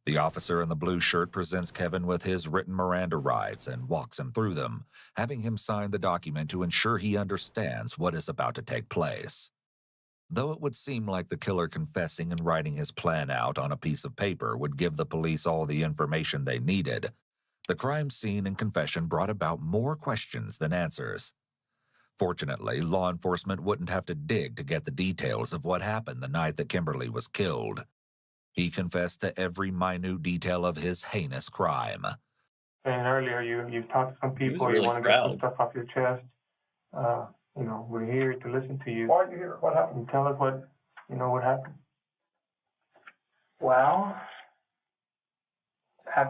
F: The officer in the blue shirt presents Kevin with his written Miranda rights and walks him through them, having him sign the document to ensure he understands what is about to take place. Though it would seem like the killer confessing and writing his plan out on a piece of paper would give the police all the information they needed, the crime scene and confession brought about more questions than answers. Fortunately, law enforcement wouldn't have to dig to get the details of what happened the night that Kimberly was killed. He confessed to every minute detail of his heinous crime.
K: And earlier, you talked to some people,
C: really
K: you want to get some stuff off your chest. We're here to listen to you.
E: Why are you here? What happened?
K: And tell us what happened.
L: Well, has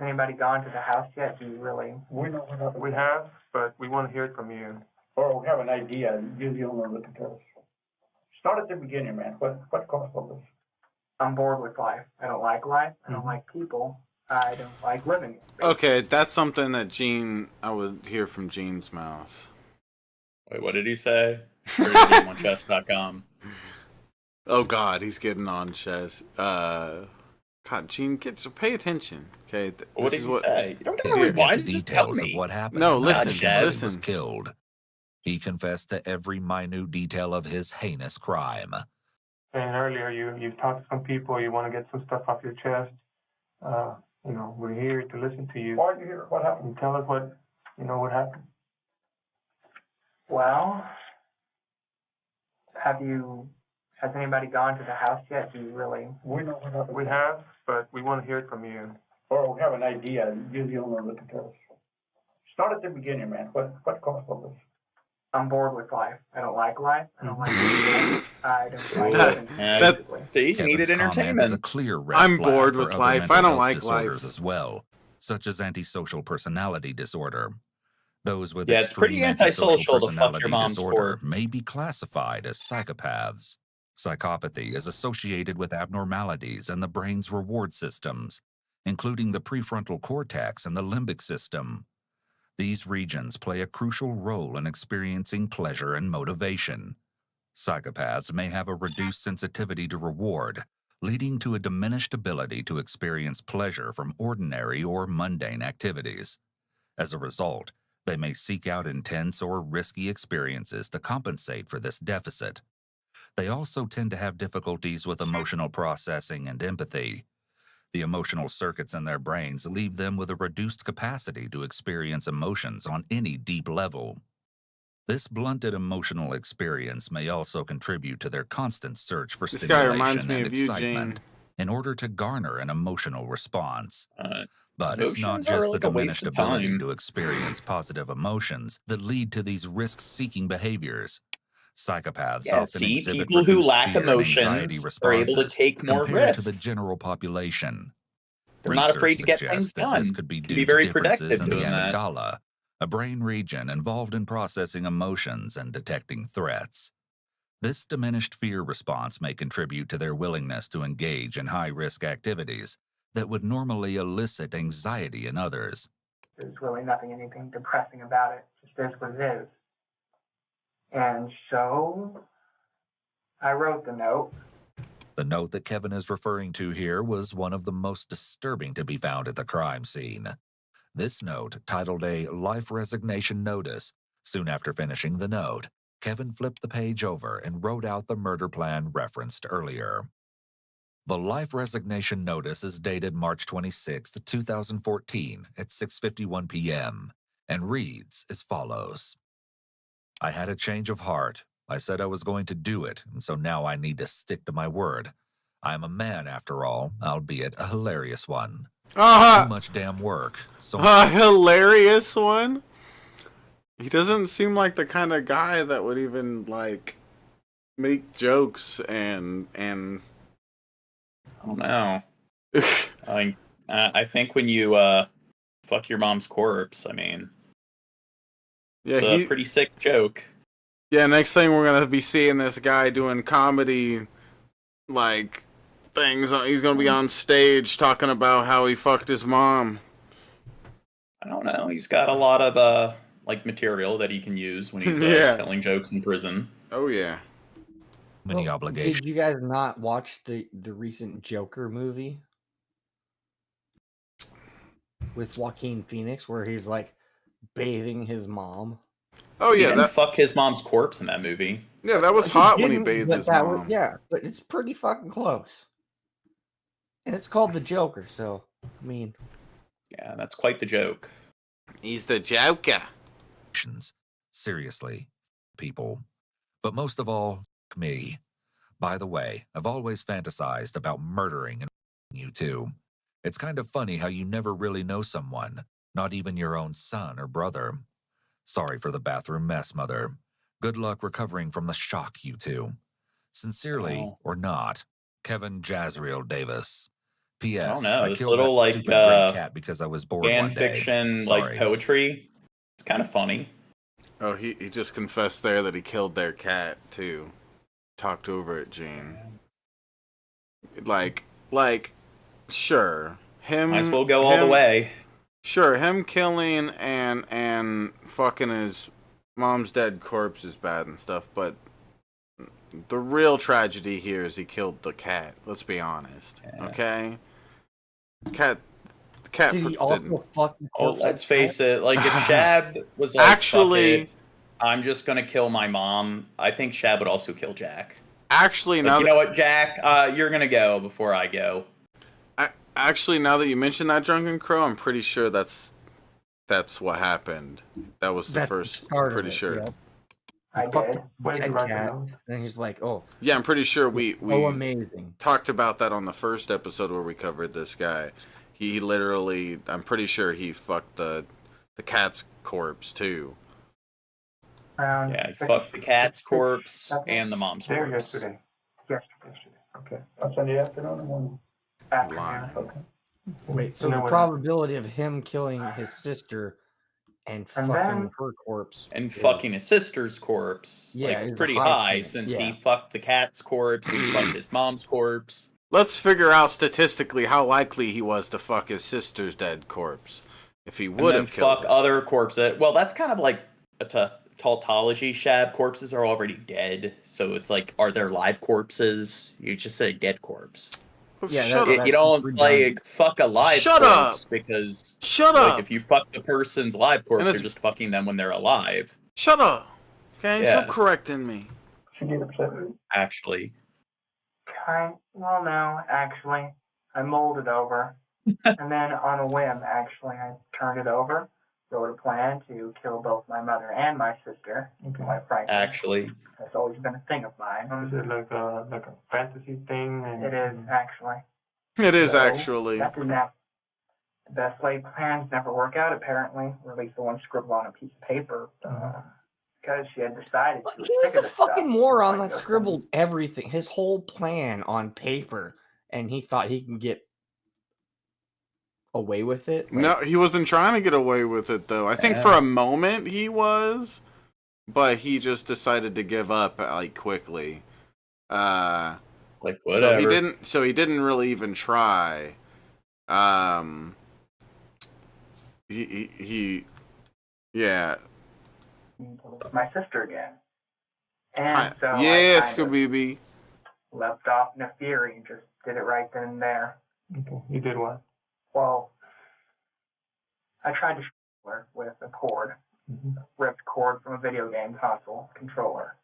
L: anybody gone to the house yet? Do you really?
E: We know what happened.
K: We have, but we want to hear it from you.
E: Or we have an idea. You're the only one that can tell us. Start at the beginning, man. What caused all this?
L: I'm bored with life. I don't like life. I don't like people. I don't like living.
B: Okay, that's something that I would hear from Gene's mouth.
C: Wait, what did he say? chess.com.
B: Oh God, he's getting on chess. God, Gene, pay attention. Okay,
C: What did he say? You don't gotta
F: Here,
C: rewind
F: the
C: it, just tell
F: details
C: me.
F: of what happened.
B: No,
F: the
B: listen,
F: night Kimberly
B: listen.
F: was killed. He confessed to every minute detail of his heinous crime.
K: saying earlier, you've talked to some people, you want to get some stuff off your chest. We're here to listen to you.
L: Why are you here? What happened?
K: And tell us what happened.
L: Well, has anybody gone to the house yet? Do you really?
K: We know what happened. We have, but we want to hear it from you.
E: Or we have an idea. You're the only one that can tell us. Start at the beginning, man. What caused all this?
L: I'm bored with life. I don't like life. I don't like people. I don't like living.
C: See, he
F: Kevin's
C: needed
F: comment
C: entertainment.
F: is a clear red
B: I'm
F: flag
B: bored
F: for
B: with
F: other
B: life.
F: mental
B: I don't
F: health
B: like
F: disorders
B: life.
F: as well, such as antisocial personality disorder. Those with
C: Yeah, it's pretty
F: extreme antisocial
C: antisocial to fuck your
F: personality
C: mom's
F: disorder
C: corpse.
F: may be classified as psychopaths. Psychopathy is associated with abnormalities in the brain's reward systems, including the prefrontal cortex and the limbic system. These regions play a crucial role in experiencing pleasure and motivation. Psychopaths may have a reduced sensitivity to reward, leading to a diminished ability to experience pleasure from ordinary or mundane activities. As a result, they may seek out intense or risky experiences to compensate for this deficit. They also tend to have difficulties with emotional processing and empathy. The emotional circuits in their brains leave them with a reduced capacity to experience emotions on any deep level. This blunted emotional experience may also contribute to their constant search for
B: This guy reminds
F: stimulation
B: me
F: and
B: of Eugene.
F: excitement in order to garner an emotional response. But it's not
C: Emotions are
F: just
C: like
F: the
C: a waste
F: diminished
C: of
F: ability
C: time.
F: to experience positive emotions that lead to these risk-seeking behaviors. Psychopaths
C: Yeah,
F: often
C: see,
F: exhibit
C: people who
F: reduced
C: lack
F: fear and anxiety
C: emotions are able to
F: responses
C: take more
F: compared to the
C: risks.
F: general population.
C: They're not afraid to get
F: Research
C: things
F: suggests that this
C: done.
F: could be
C: Can
F: due
C: be
F: to
C: very
F: differences
C: productive
F: in the
C: doing that.
F: amygdala, a brain region involved in processing emotions and detecting threats. This diminished fear response may contribute to their willingness to engage in high-risk activities that would normally elicit anxiety in others.
L: There's really anything depressing about it. It just is what it is. And so, I wrote the note.
F: The note that Kevin is referring to here was one of the most disturbing to be found at the crime scene. This note, titled a Life Resignation Notice, soon after finishing the note, Kevin flipped the page over and wrote out the murder plan referenced earlier. The Life Resignation Notice is dated March 26, 2014 at 6:51 p.m. and reads as follows. I had a change of heart. I said I was going to do it, and so now I need to stick to my word. I'm a man, after all, albeit a hilarious one. Too much damn work. So
B: A hilarious one? He doesn't seem like the kind of guy that would even, make jokes and
C: I don't know. I think when you fuck your mom's corpse,
B: yeah,
C: it's a pretty sick joke.
B: Yeah, next thing we're gonna be seeing this guy doing comedy, things. He's gonna be on stage talking about how he fucked his mom.
C: I don't know. He's got a lot of material that he can use when he's telling jokes in prison.
B: Oh yeah.
F: Many obligations.
H: Did you guys not watch the recent Joker movie with Joaquin Phoenix, where he's bathing his mom?
B: Oh
C: He
B: yeah,
C: didn't fuck his mom's corpse in that movie.
B: Yeah, that was hot when he bathed his mom.
H: Yeah, but it's pretty fucking close. And it's called the Joker, so
C: yeah, that's quite the joke.
B: He's the Joker.
F: Seriously, people. But most of all, me. By the way, I've always fantasized about murdering and you too. It's kind of funny how you never really know someone, not even your own son or brother. Sorry for the bathroom mess, Mother. Good luck recovering from the shock, you two. Sincerely, or not, Kevin Jazreel Davis. P.S.
C: I don't know.
F: I
C: This
F: killed
C: little
F: that stupid gray cat because I was bored
C: fan
F: one day.
C: fiction,
F: Sorry.
C: poetry. It's kind of funny.
B: Oh, he just confessed there that he killed their cat too. Talked over it, Gene. Sure, him.
C: Might as well go all the way.
B: Sure, him killing and fucking his mom's dead corpse is bad and stuff, but the real tragedy here is he killed the cat. Let's be honest, okay? Cat.
H: Did he also fuck the corpse?
C: Let's face it. If Shab was
B: actually,
C: fuck it, I'm just gonna kill my mom. I think Shab would also kill Jack.
B: Actually,
C: Like,
B: now
C: you know what, Jack? You're gonna go before I go.
B: Actually, now that you mentioned that, Drunken Crow, I'm pretty sure that's what happened. That was the first. I'm pretty sure.
H: Yeah.
L: I did.
H: Dead cat, and he's like, "Oh,
B: Yeah, I'm pretty sure we
H: amazing."
B: talked about that on the first episode where we covered this guy. He literally, I'm pretty sure he fucked the cat's corpse too.
C: Yeah, he fucked the cat's corpse and the mom's
K: There
C: corpse.
K: yesterday.
L: Yesterday.
K: Okay. On Sunday afternoon or morning?
B: Lying.
K: Okay.
H: Wait, so
K: And
H: the
K: then what-
H: probability of him killing his sister and fucking
L: then-
H: her corpse
C: And
H: is-
C: fucking his sister's corpse.
H: Yeah,
C: like,
H: it's
C: it's
H: a
C: pretty
H: high
C: high
H: chance,
C: since
H: yeah.
C: he fucked the cat's corpse, he fucked his mom's corpse.
B: Let's figure out statistically how likely he was to fuck his sister's dead corpse. If he
C: And
B: would
C: then
B: have killed
C: fuck
B: it.
C: other corpses. Well, that's kind of like a tautology, Shab. Corpses are already dead. So it's like, are there live corpses? You just said a dead corpse.
H: Yeah,
B: Shut
C: You
B: up.
C: don't, like, fuck a live
B: Shut
C: corpse
B: up!
C: because...
B: Shut
C: like,
B: up!
C: if you fuck the person's live corpse,
B: And
C: you're
B: it's-
C: just fucking them when they're alive.
B: Shut up! Okay,
C: Yeah.
B: stop correcting me.
K: She get upset with you?
C: Actually.
L: Well, no, actually. I mulled it over. And then on a whim, actually, I turned it over. Wrote a plan to kill both my mother and my sister. Quite frankly.
C: Actually.
L: That's always been a thing of mine.
K: Is it like a fantasy thing? And,
L: It is, actually.
B: It is
L: So,
B: actually.
L: That didn't happen. The best laid plans never work out, apparently, or at least the one scribbled on a piece of paper. Because she had decided she was
H: He was
L: sick of
H: the
L: this
H: fucking
L: stuff.
H: moron
L: Like,
H: that scribbled everything, his whole plan on paper, and he thought he can get away with it.
B: No, he wasn't trying to get away with it though. I think
C: Yeah.
B: for a moment he was, but he just decided to give up like quickly.
C: Like, whatever.
B: So he didn't really even try. Yeah.
L: My sister again. And
B: Hi.
L: so
B: Yeah,
L: I kind of
B: Scooby.
L: leapt off in a fury and just did it right then and there.
K: Okay. You did what?
L: Well, I tried to strangle her with a cord, ripped cord from a video game console controller.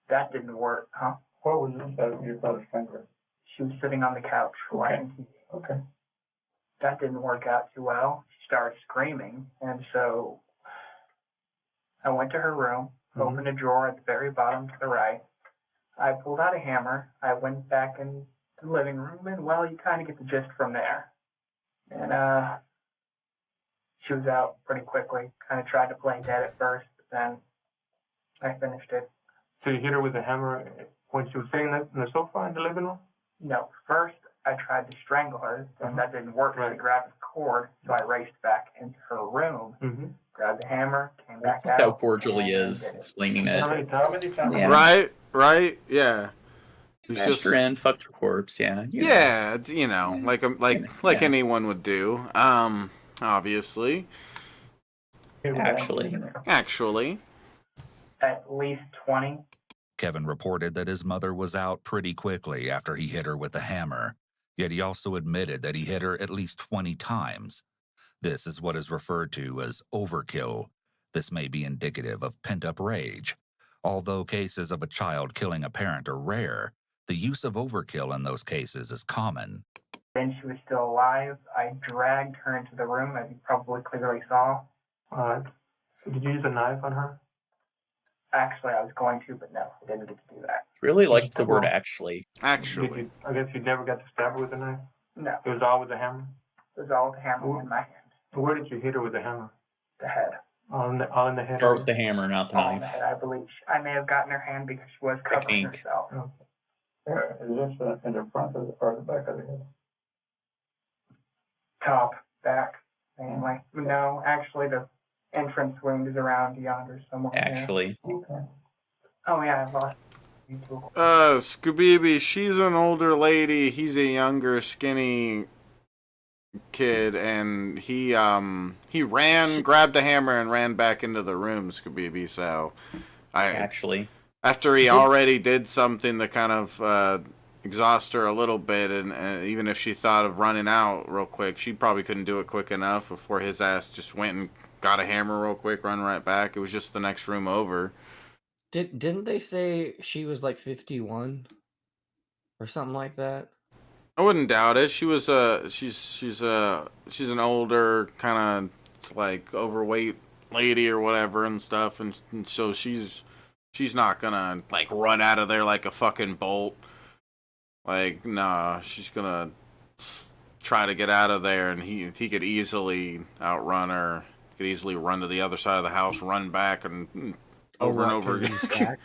L: That didn't work, huh?
K: What was inside of your father's finger?
L: She was sitting on the couch watching TV.
K: Okay.
L: That didn't work out too well. She started screaming, and so I went to her room, opened a drawer at the very bottom to the right. I pulled out a hammer. I went back in the living room, and well, you kind of get the gist from there. And she was out pretty quickly. Kind of tried to play dead at first, but then I finished it.
K: So you hit her with a hammer when she was sitting on the sofa in the living room?
L: No, first I tried to strangle her, and that didn't work. I grabbed the cord, so I raced back into her room, grabbed the hammer, came back out.
C: How cordial he is explaining it.
K: How many times?
C: Yeah.
B: Right, yeah. He's
C: Smashed her in, fucked her corpse, yeah. You know.
B: Yeah, it's, you know, like anyone would do. Obviously. Actually.
L: At least 20.
F: Kevin reported that his mother was out pretty quickly after he hit her with the hammer, yet he also admitted that he hit her at least 20 times. This is what is referred to as overkill. This may be indicative of pent-up rage. Although cases of a child killing a parent are rare, the use of overkill in those cases is common.
L: When she was still alive, I dragged her into the room, as you probably clearly saw.
K: Alright. So did you use a knife on her?
L: Actually, I was going to, but no, I didn't get to do that.
C: Really likes the word actually.
K: I guess you never got to stab her with a knife?
L: No.
K: It was all with a hammer?
L: It was all with the hammer in my hand.
K: Where did you hit her with the hammer?
L: The head.
K: On the head?
C: Start with the hammer, not the
L: On
C: knife.
L: the head, I believe. I may have gotten her hand because she was covering
C: Technique.
L: herself.
K: Is this in the front or the back of the head?
L: Top, back, mainly. No, actually, the entrance wound is around yonder somewhere.
C: Actually.
L: Okay. Oh, yeah, I lost.
B: Scooby, she's an older lady. He's a younger, skinny kid, and he ran, grabbed a hammer, and ran back into the room, Scooby. So, after he already did something to kind of exhaust her a little bit, and even if she thought of running out real quick, she probably couldn't do it quick enough before his ass just went and got a hammer real quick, run right back. It was just the next room over.
H: Didn't they say she was like 51? or something like that.
B: I wouldn't doubt it. She was she's an older kind of like overweight lady or whatever and stuff, and so she's not gonna like run out of there like a fucking bolt. Like, nah, she's gonna try to get out of there, and he could easily outrun her. Could easily run to the other side of the house, run back, and over and over again.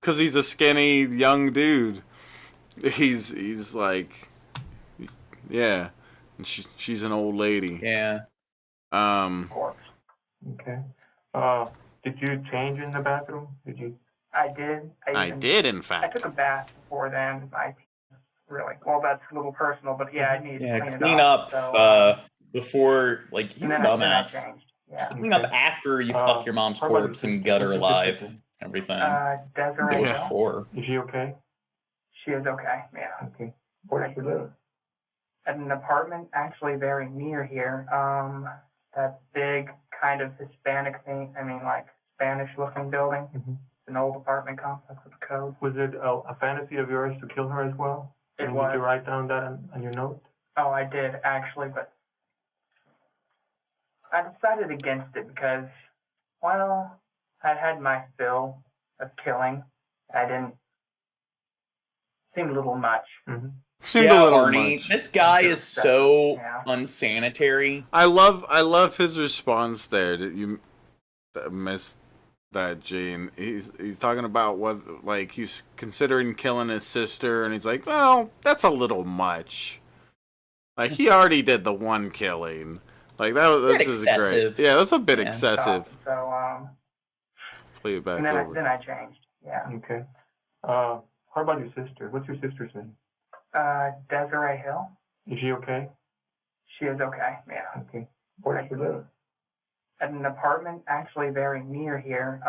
B: Because he's a skinny young dude. He's like, yeah, and she's an old lady.
C: Yeah.
K: Okay. Did you change in the bathroom? Did you?
L: I did.
B: I did, in
L: I
B: fact.
L: took a bath before then. Well, that's a little personal, but yeah, I need to
C: clean up
L: So,
C: before, like, he's a
L: then I
C: dumbass.
L: changed. Yeah.
C: Clean up after you fuck your mom's
K: how about
C: corpse
K: your
C: and gut her
K: sister?
C: alive. Everything.
L: Desiree
C: Do it
L: Hill.
C: before.
K: Is she okay?
L: She is okay. Yeah.
K: Okay. Where does she live?
L: At an apartment actually very near here. That big kind of Hispanic thing. I mean, like Spanish-looking building.
K: Mm-hmm.
L: It's an old apartment complex with a code.
K: Was it a fantasy of yours to kill her as well?
L: It was.
K: Did you write down that on your note?
L: Oh, I did actually, but I decided against it because, well, I'd had my fill of killing. I didn't. Seemed a little much.
K: Mm-hmm.
B: Seemed a little
C: Arnie,
B: much.
C: this guy is so unsanitary.
B: I love his response there. Did you miss that, Gene? He's talking about what, like, he's considering killing his sister, and he's like, well, that's a little much. Like, he already did the one killing. Like, that's just great. Yeah, that's a bit excessive.
L: So
B: Play it back
L: and
B: over.
L: then I changed. Yeah.
K: Okay. How about your sister? What's your sister's name?
L: Desiree Hill.
K: Is she okay?
L: She is okay. Yeah.
K: Okay. Where does she live?
L: At an apartment actually very near here.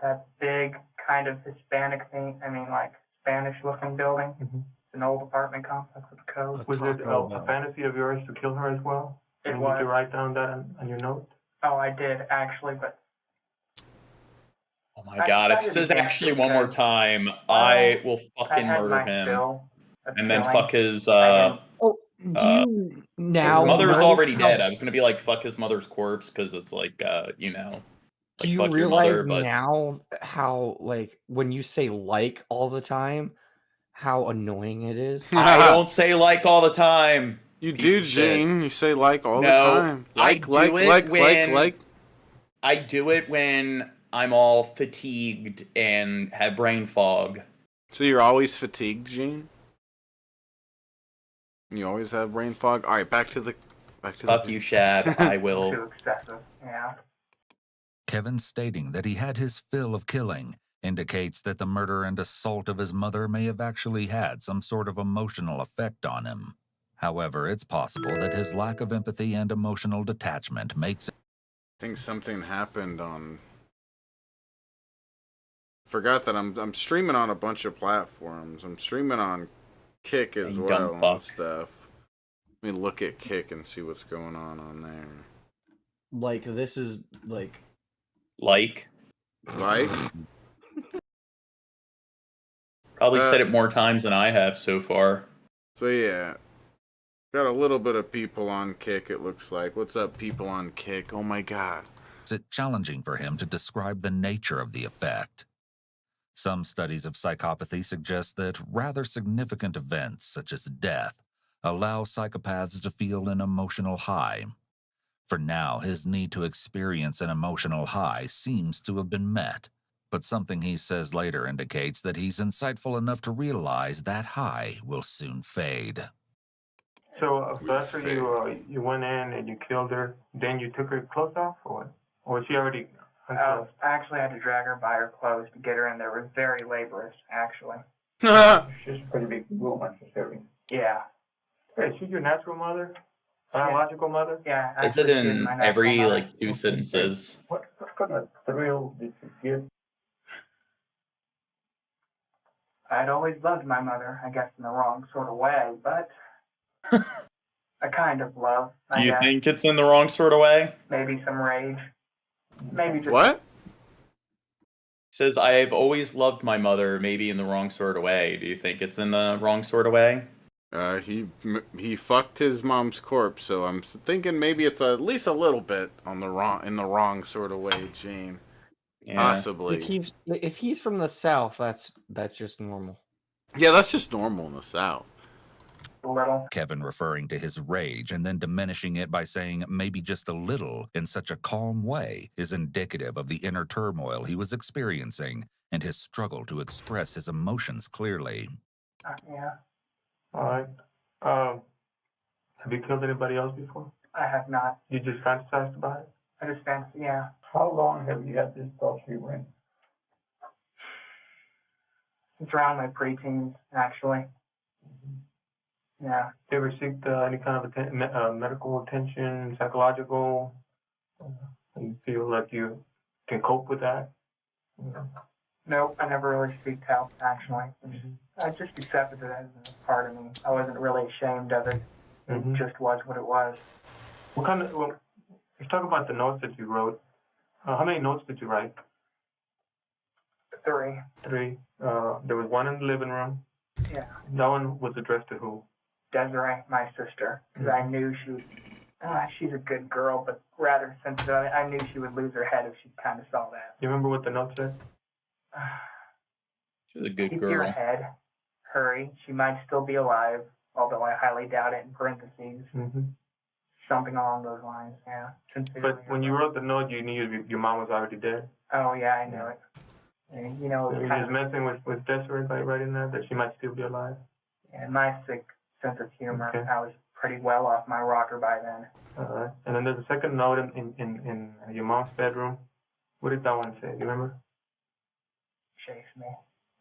L: That big kind of Hispanic thing. I mean, like Spanish-looking building.
K: Mm-hmm.
L: It's an old apartment complex with a code.
K: Was it a fantasy of yours to kill her as well?
L: It
K: Did
L: was.
K: you write down that on your note?
L: Oh, I did actually, but.
C: Oh my god, if this is actually one more time, I will fucking murder him. And then fuck his,
H: do you now?
C: his mother's
H: notice
C: already
H: how-
C: dead. I was gonna be like, fuck his mother's corpse, because it's like, you know.
H: Do
C: Like,
H: you
C: fuck your
H: realize
C: mother, but
H: now how, like, when you say like all the time, how annoying it is?
C: I don't say like all the time.
B: You
C: piece
B: do,
C: of shit.
B: Gene. You say like all the
C: No,
B: time. Like,
C: I do it when,
B: like.
C: I do it when I'm all fatigued and have brain fog.
B: So you're always fatigued, Gene? You always have brain fog? Alright, back to the...
C: Fuck you, Shad. I will.
L: Too excessive. Yeah.
F: Kevin stating that he had his fill of killing indicates that the murder and assault of his mother may have actually had some sort of emotional effect on him. However, it's possible that his lack of empathy and emotional detachment makes it.
B: I think something happened on... Forgot that I'm streaming on a bunch of platforms. I'm streaming on Kick as well and stuff. Let me look at Kick and see what's going on there.
H: Like, this is, like...
C: Like? Probably said it more times than I have so far.
B: So yeah. Got a little bit of people on Kick, it looks like. What's up, people on Kick? Oh my god.
F: It's challenging for him to describe the nature of the effect. Some studies of psychopathy suggest that rather significant events, such as death, allow psychopaths to feel an emotional high. For now, his need to experience an emotional high seems to have been met, but something he says later indicates that he's insightful enough to realize that high will soon fade.
K: So after you went in and you killed her, then you took her clothes off, or was she already?
L: I actually had to drag her by her clothes to get her in there. It was very laborious, actually.
K: She's a pretty big woman, she's heavy.
L: Yeah.
K: Hey, is she your natural mother? Biological mother?
L: Yeah.
C: Is it in every, like, 2 sentences?
K: What kind of thrill did you get?
L: I'd always loved my mother, I guess in the wrong sort of way, but a kind of love.
C: Do you think it's in the wrong sort of way?
L: Maybe some rage. Maybe just...
B: What?
C: Says, I've always loved my mother, maybe in the wrong sort of way. Do you think it's in the wrong sort of way?
B: He fucked his mom's corpse, so I'm thinking maybe it's at least a little bit in the wrong sort of way, Gene.
C: Yeah.
B: Possibly.
H: If he's from the South, that's just normal.
B: Yeah, that's just normal in the South.
L: Little.
F: Kevin referring to his rage and then diminishing it by saying maybe just a little in such a calm way is indicative of the inner turmoil he was experiencing and his struggle to express his emotions clearly.
L: Yeah,
K: All right. Have you killed anybody else before?
L: I have not.
K: You just fantasized about it?
L: I just fancy, yeah.
E: How long have you had this thought for in?
L: It's around my preteens, actually. Yeah.
K: Do you ever seek any kind of medical attention, psychological? You feel like you can cope with that?
L: Nope, I never really seeked help, actually. I just accepted it as a part of me. I wasn't really ashamed of it. It just was what it was.
K: What kind of, well, let's talk about the notes that you wrote. How many notes did you write?
L: 3.
K: 3. There was one in the living room.
L: Yeah.
K: That one was addressed to who?
L: Desiree, my sister, because I knew she's a good girl, but rather sensitive. I knew she would lose her head if she kind of saw that.
K: You remember what the note said?
C: She's a good
L: Keep
C: girl.
L: your head. Hurry. She might still be alive, although I highly doubt it, in parentheses. Something along those lines, yeah. Sincerely.
K: But when you wrote the note, you knew your mom was already dead?
L: Oh, yeah, I knew it. And, you know,
K: So you're just messing with Desiree by writing that she might still be alive?
L: Yeah, my sick sense of humor.
K: Okay.
L: I was pretty well off my rocker by then.
K: Alright. And then there's a second note in your mom's bedroom. What did that one say? Do you remember?
L: Chase me.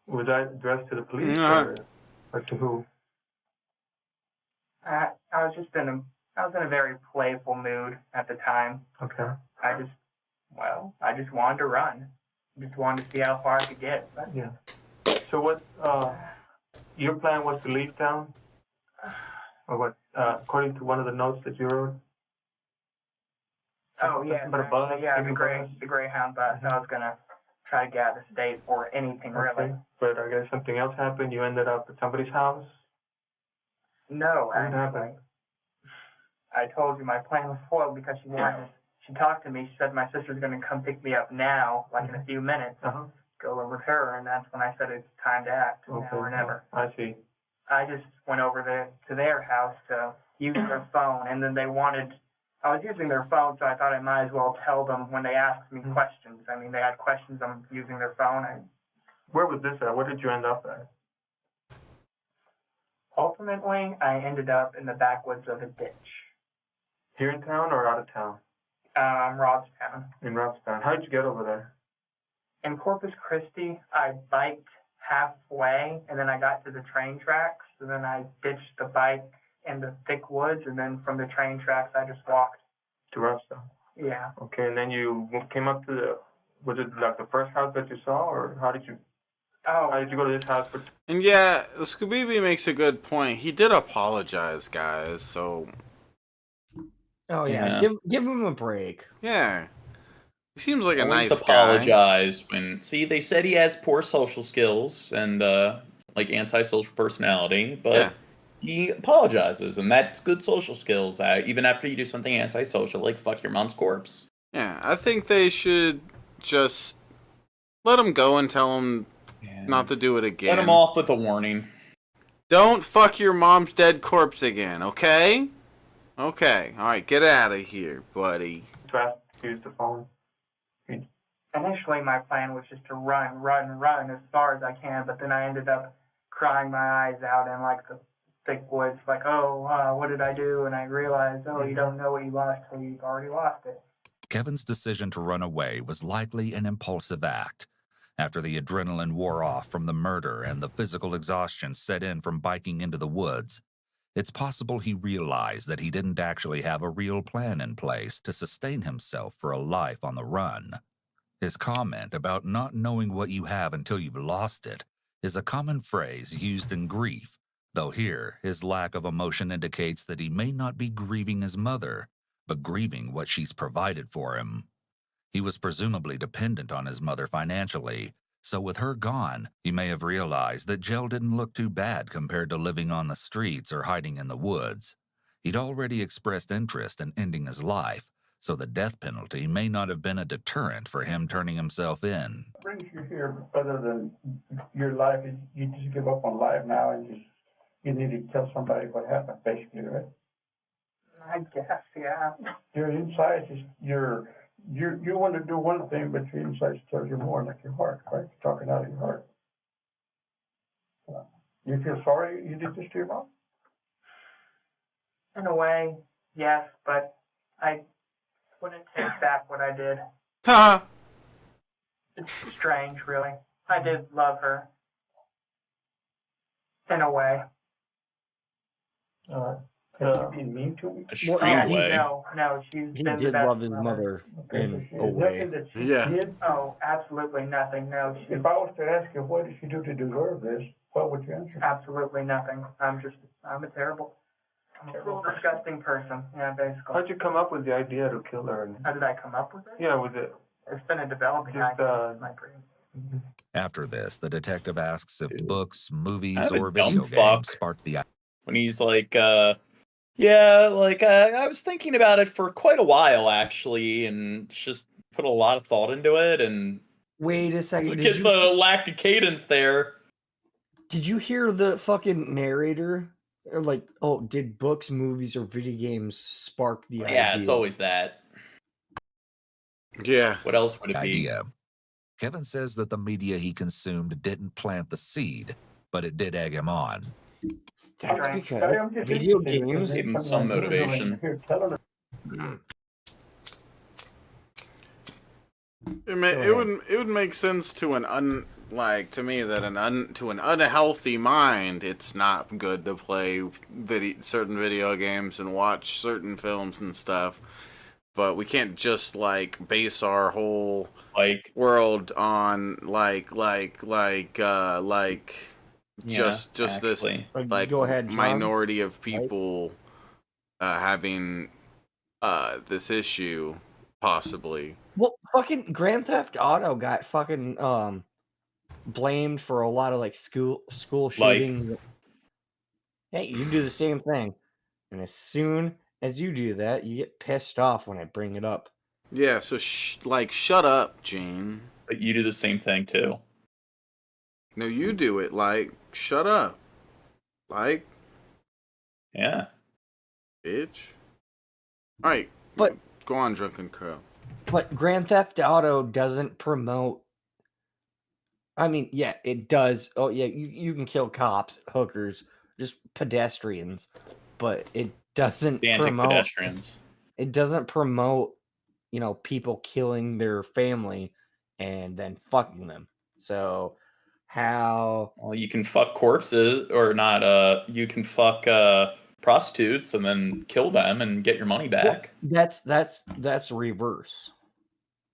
K: Was that addressed to the police or to who?
L: I was in a very playful mood at the time.
K: Okay.
L: I just wanted to run. Just wanted to see how far I could get. But
K: Yeah. So what, your plan was to leave town? Or what, according to one of the notes that you wrote?
L: Oh, yeah.
K: But a bus,
L: Yeah,
K: maybe
L: the Greyhound bus. I was going to try to get out of the state or anything, really.
K: Okay. But I guess something else happened. You ended up at somebody's house?
L: No,
K: What
L: actually.
K: happened?
L: I told you my plan was foiled because she talked to me. She said my sister's going to come pick me up now, like in a few minutes. Go over with her, and that's when I said it's time to act, now or never.
K: I see.
L: I just went over to their house to use their phone, and then I was using their phone, so I thought I might as well tell them when they asked me questions. I mean, they had questions on using their phone.
K: Where was this at? Where did you end up at?
L: Ultimately, I ended up in the backwoods of a ditch.
K: Here in town or out of town?
L: Robstown.
K: In Robstown. How did you get over there?
L: In Corpus Christi, I biked halfway, and then I got to the train tracks, and then I ditched the bike in the thick woods, and then from the train tracks, I just walked.
K: To Robstown?
L: Yeah.
K: Okay, and then you came up to was it like the first house that you saw, or how did you go to this house?
B: And yeah, Scooby makes a good point. He did apologize, guys, so...
H: Oh, yeah. Give him a break.
B: Yeah. He seems like a
C: Always
B: nice
C: apologize when... See, they said he has poor social skills and, like, antisocial personality, but he apologizes, and that's good social skills, even after you do something antisocial, like fuck your mom's corpse.
B: Yeah, I think they should just let him go and tell him not to do it again.
C: Let him off with a warning.
B: Don't fuck your mom's dead corpse again, okay? Okay, alright, get out of here, buddy.
K: To use the phone.
L: Initially, my plan was just to run as far as I can, but then I ended up crying my eyes out in, like, the thick woods, like, what did I do? And I realized, you don't know what you lost till you've already lost it.
F: Kevin's decision to run away was likely an impulsive act. After the adrenaline wore off from the murder and the physical exhaustion set in from biking into the woods, it's possible he realized that he didn't actually have a real plan in place to sustain himself for a life on the run. His comment about not knowing what you have until you've lost it is a common phrase used in grief, though here his lack of emotion indicates that he may not be grieving his mother, but grieving what she's provided for him. He was presumably dependent on his mother financially, So with her gone, he may have realized that jail didn't look too bad compared to living on the streets or hiding in the woods. He'd already expressed interest in ending his life, so the death penalty may not have been a deterrent for him turning himself in.
E: What brings you here other than your life? You just give up on life now and you need to tell somebody what happened, basically, right?
L: I guess, yeah.
E: Your inside is you want to do one thing, but your inside tells you more, like your heart, right? You're talking out of your heart. You feel sorry you did this to your mom?
L: In a way, yes, but I wouldn't take back what I did.
B: Ha!
L: It's strange, really. I did love her. In a way.
E: You being mean to me?
C: A strange way.
L: No, she's
H: He
L: been the
H: did
L: best
H: love his
L: mother.
H: mother in a
E: Nothing
H: way.
E: that she
B: Yeah.
E: did.
L: Oh, absolutely nothing. No,
E: If I was to ask you, what did she do to deserve this, what would you answer?
L: absolutely nothing. I'm a terrible, disgusting person. Yeah, basically.
K: How'd you come up with the idea to kill her?
L: How did I come up with it?
K: Yeah, was it
L: It's been a developing idea in my brain.
F: After this, the detective asks if books, movies,
C: I'm a
F: or video
C: dumb fuck.
F: games sparked the
C: When he's like, I was thinking about it for quite a while, actually, and just put a lot of thought into it, and
H: Wait a second.
C: get the lack of cadence there.
H: Did you hear the fucking narrator? Or like, oh, did books, movies, or video games spark the idea?
C: Yeah, it's always that.
B: Yeah.
C: What else would it be?
F: idea. Kevin says that the media he consumed didn't plant the seed, but it did egg him on.
H: That's
L: Right.
H: because video games.
C: Gave him some motivation.
B: It would make sense to an to me that to an unhealthy mind, it's not good to play certain video games and watch certain films and stuff. But we can't just base our whole world on just this
H: Go ahead, John.
B: minority of people having this issue possibly.
H: Well, fucking Grand Theft Auto got fucking blamed for a lot of school shooting. Hey, you do the same thing, and as soon as you do that, you get pissed off when I bring it up.
B: Yeah, so shut up, Gene.
C: But you do the same thing too.
B: No, you do it. Shut up.
C: Yeah.
B: Bitch. All right,
H: but
B: go on, Drunken Crow.
H: But Grand Theft Auto doesn't promote. I mean, yeah, it does. Oh, yeah, you can kill cops, hookers, just pedestrians, but it doesn't promote
C: pedestrians.
H: It doesn't promote, people killing their family and then fucking them. So how?
C: Well, you can fuck corpses, or not? You can fuck prostitutes and then kill them and get your money back.
H: Well, that's reverse.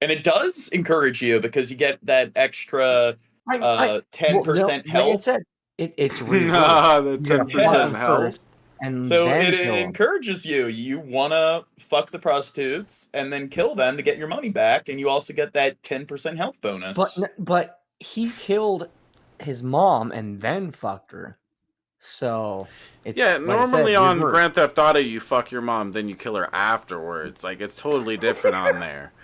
C: And it does encourage you because you get that extra 10% health.
H: Like I said, it's reverse.
B: The 10% health.
H: And
C: so
H: then
C: it encourages you. You want to fuck the prostitutes and then kill them to get your money back, and you also get that 10% health bonus.
H: But he killed his mom and then fucked her. So it's
B: normally on Grand Theft Auto you fuck your mom, then you kill her afterwards. It's totally different on there.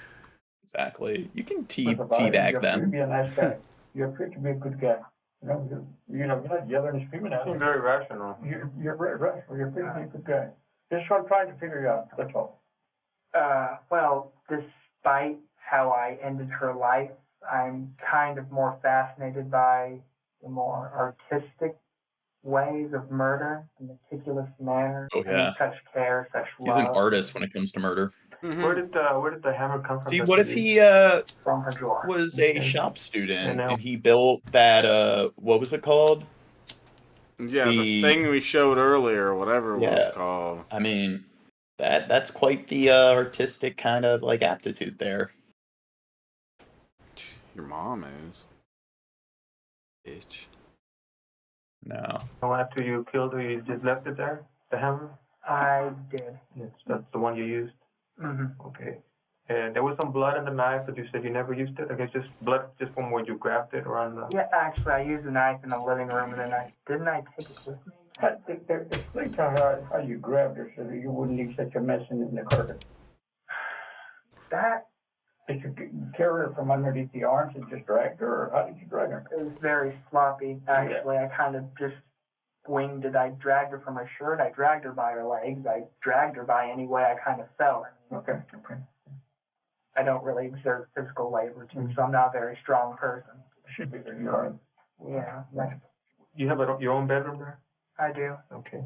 C: Exactly. You can teabag them.
E: You're free to be a nice guy. You're free to be a good guy. You're not yelling and screaming at me.
K: You're very rational.
E: You're very rational. You're free to be a good guy. Just what I'm trying to figure out. That's all.
L: Well, despite how I ended her life, I'm kind of more fascinated by the more artistic ways of murder, the meticulous manner, such care, such love.
C: He's an artist when it comes to murder.
K: Mm-hmm. Where did the hammer come from?
C: See, what if he
L: from her drawer
C: was a shop student and he built that what was it called?
B: Yeah, the thing we showed earlier, whatever it was called.
C: I mean, that's quite the artistic kind of aptitude there.
B: Your mom is. Bitch.
C: No.
K: So after you killed her, you just left it there? The hammer?
L: I did.
K: Yes, that's the one you used?
L: Mm-hmm.
K: Okay. And there was some blood on the knife, but you said you never used it. I guess just blood, just from where you grabbed it or on the.
L: Yeah, actually, I used the knife in the living room, and then I take it with me?
E: Explain to her how you grabbed her so that you wouldn't leave such a mess in the carpet.
L: That
E: Did you carry her from underneath the arms and just dragged her, or how did you drag her?
L: it was very sloppy, actually. I kind of just winged it. I dragged her from her shirt. I dragged her by her legs. I dragged her by any way I kind of felt.
E: Okay.
L: I don't really exert physical labor, too, so I'm not a very strong person.
E: Should be there, you are.
L: Yeah,
K: You have your own bedroom there?
L: I do.
K: Okay.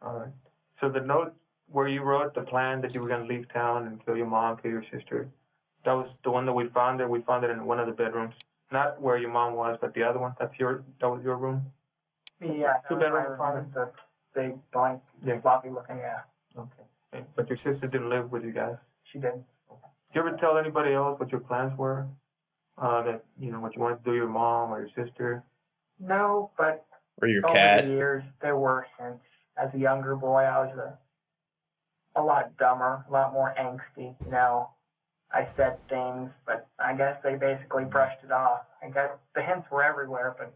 K: All right. So the note where you wrote the plan that you were going to leave town and kill your mom, kill your sister, that was the one that we found there. We found it in one of the bedrooms. Not where your mom was, but the other one. That was your room?
L: Yeah,
K: Two-bedroom
L: apartment, the big, blank, sloppy looking, yeah.
K: Okay. But your sister didn't live with you guys?
L: She did.
K: Did you ever tell anybody else what your plans were? That, what you wanted to do, your mom or your sister?
L: No, but
C: Or your
L: over
C: cat?
L: the years, there were hints. As a younger boy, I was a lot dumber, a lot more angsty, I said things, but I guess they basically brushed it off. I guess the hints were everywhere, but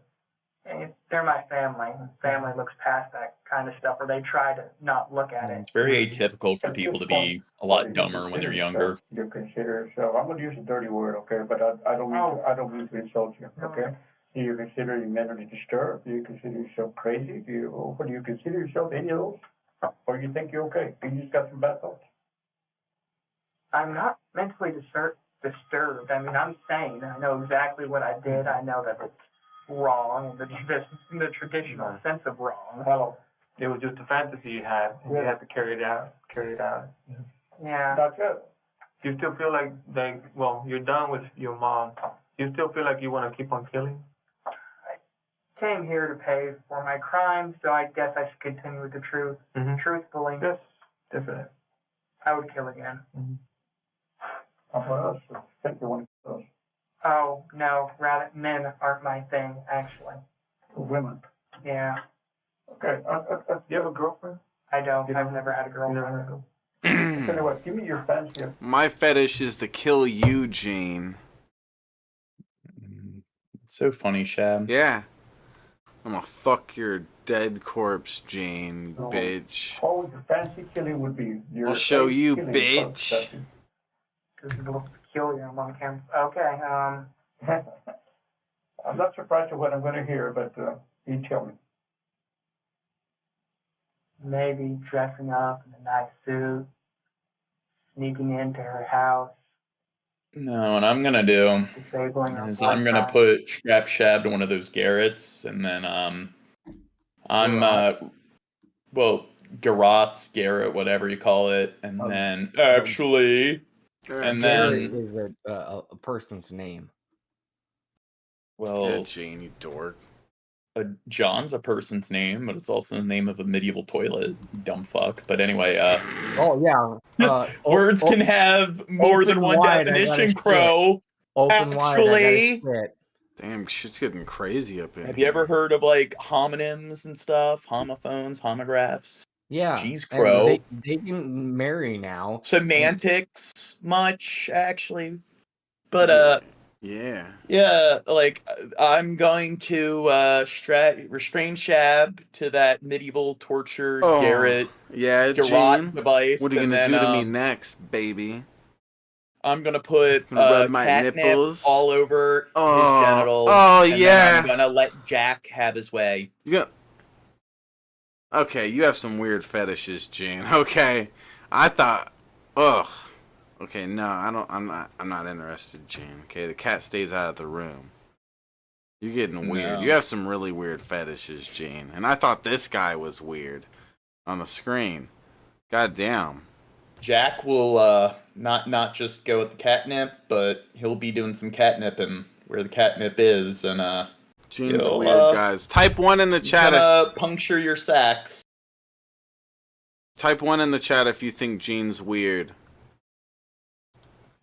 L: they're my family. Family looks past that kind of stuff, or they try to not look at it.
C: It's very atypical for people to be a lot dumber when they're younger.
E: You consider yourself, I'm going to use a dirty word, okay, but I don't mean to insult you, okay? Do you consider you mentally disturbed? Do you consider yourself crazy? Or do you consider yourself any of those? Or you think you're okay? You just got some bad thoughts?
L: I'm not mentally disturbed. I mean, I'm sane. I know exactly what I did. I know that it's wrong in the traditional sense of wrong.
K: Well, it was just a fantasy you had, and you had to carry it out.
L: Yeah.
E: That's it.
K: Do you still feel like you're done with your mom. Do you still feel like you want to keep on killing?
L: I came here to pay for my crimes, so I guess I should continue with the truth.
K: Mm-hmm.
L: Truthfully,
K: Yes, definitely.
L: I would kill again.
K: Mm-hmm.
E: How about us? I think you want to kill us.
L: Oh, no, rather, men aren't my thing, actually.
E: Women.
L: Yeah.
E: Okay.
K: Do you have a girlfriend?
L: I don't. I've never had a girlfriend.
E: Tell you what, give me your fancy.
B: My fetish is to kill you, Gene.
C: It's so funny, Shab.
B: Yeah. I'm gonna fuck your dead corpse, Jane, you bitch.
E: What would your fancy killing would be?
B: I'll show you, bitch.
L: This is a little peculiar among camp. Okay,
E: I'm not surprised at what I'm going to hear, but you tell me.
L: maybe dressing up in a nice suit, sneaking into her house.
C: No, what I'm gonna do
L: Disabling her
C: is I'm gonna
L: boyfriend.
C: put Strap Shab to one of those garrets, and then garrots, garret, whatever you call it, and then actually, and
H: Gary
C: then
H: is a person's name.
B: Yeah, Jane, you dork.
C: John's a person's name, but it's also the name of a medieval toilet. You dumb fuck. But anyway,
H: Oh yeah.
C: words can have more than one
H: wide, I gotta
C: definition,
H: shit.
C: Crow.
H: Open wide, I
C: Actually,
H: gotta shit.
B: Damn, shit's getting crazy up in
C: have
B: here.
C: you ever heard of like homonyms and stuff? Homophones, homographs?
H: Yeah.
C: Jeez,
H: and
C: Crow.
H: They can marry now.
C: Semantics, much actually. But
B: yeah,
C: like I'm going to restrain Shab to that medieval torture garret.
B: Yeah,
C: garrote
B: Gene.
C: device.
B: What are you
C: and
B: gonna
C: then,
B: do to me next, baby?
C: I'm gonna put
B: Rub my
C: catnip
B: nipples
C: all over his genitals.
B: Oh,
C: and then
B: yeah.
C: I'm gonna let Jack have his way.
B: Okay, you have some weird fetishes, Gene. Okay, I thought, okay, no, I'm not interested, Gene. Okay, the cat stays out of the room. You're getting weird.
C: No.
B: You have some really weird fetishes, Gene. And I thought this guy was weird on the screen. God damn.
C: Jack will not just go with the catnip, but he'll be doing some catnipping where the catnip is, and
B: Gene's weird, guys. Type 1 in the chat.
C: Puncture your sacks.
B: Type 1 in the chat if you think Gene's weird.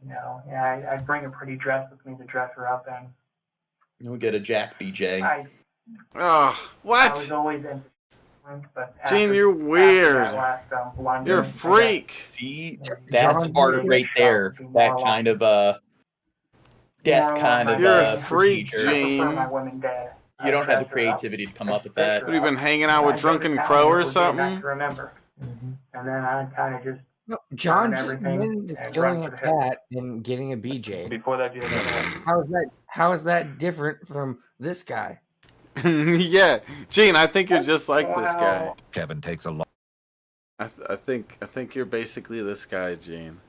L: No, yeah, I'd bring a pretty dress with me to dress her up in.
C: You'll get a Jack BJ.
L: I
B: what?
L: was always into But
B: Gene,
L: after-
B: you're
L: after
B: weird.
L: that last, London,
B: You're a freak.
C: See,
L: John,
C: that's art
L: John,
C: right there.
L: John,
C: That kind of death
L: More
C: kind
L: along
C: of
B: You're
L: my
B: a freak,
C: procedure.
L: I prefer
B: Gene.
L: my women dead.
C: You don't have the
L: Dress her up,
C: creativity to come up with
L: fix
C: that.
L: her
B: What, you
L: up,
B: been hanging out with
L: I'd go to
B: Drunken
L: town,
B: Crow
L: and
B: or
L: it would be a night
B: something?
L: to remember. And then I'd kind of just
H: No, John
L: burn
H: just
L: everything
H: admitted to
L: and
H: killing
L: run
H: a
L: for the hills.
H: cat and getting a BJ.
K: Before that, you had
H: How is that different from this guy?
B: Yeah, Gene, I think you're just like this guy.
L: Well,
F: Kevin takes a long.
B: I think you're basically this guy, Gene.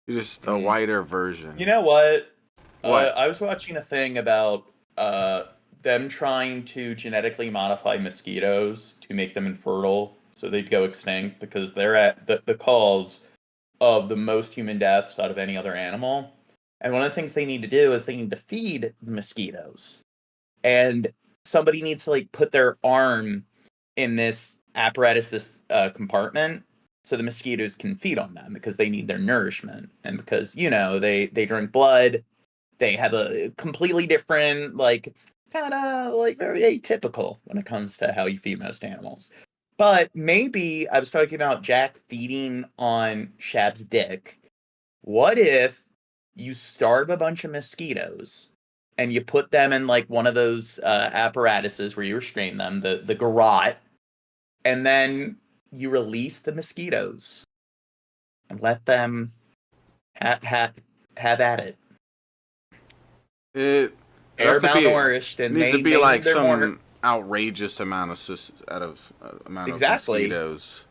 B: You're just a whiter version.
C: You know what?
B: What?
C: I was watching a thing about them trying to genetically modify mosquitoes to make them infertile so they'd go extinct because they're at the cause of the most human deaths out of any other animal. And one of the things they need to do is they need to feed the mosquitoes. And somebody needs to like put their arm in this apparatus, this compartment, so the mosquitoes can feed on them because they need their nourishment. And because, you know, they drink blood, they have a completely different, like, it's kind of like very atypical when it comes to how you feed most animals. But maybe I was talking about Jack feeding on Shab's dick. What if you starve a bunch of mosquitoes and you put them in like one of those apparatuses where you restrain them, the garrote, and then you release the mosquitoes and let them have at it.
B: It
C: They're
B: has to be-
C: malnourished and
B: needs
C: they
B: to be
C: they
B: like
C: need their
B: some
C: more-
B: outrageous amount of
C: Exactly.
B: mosquitoes.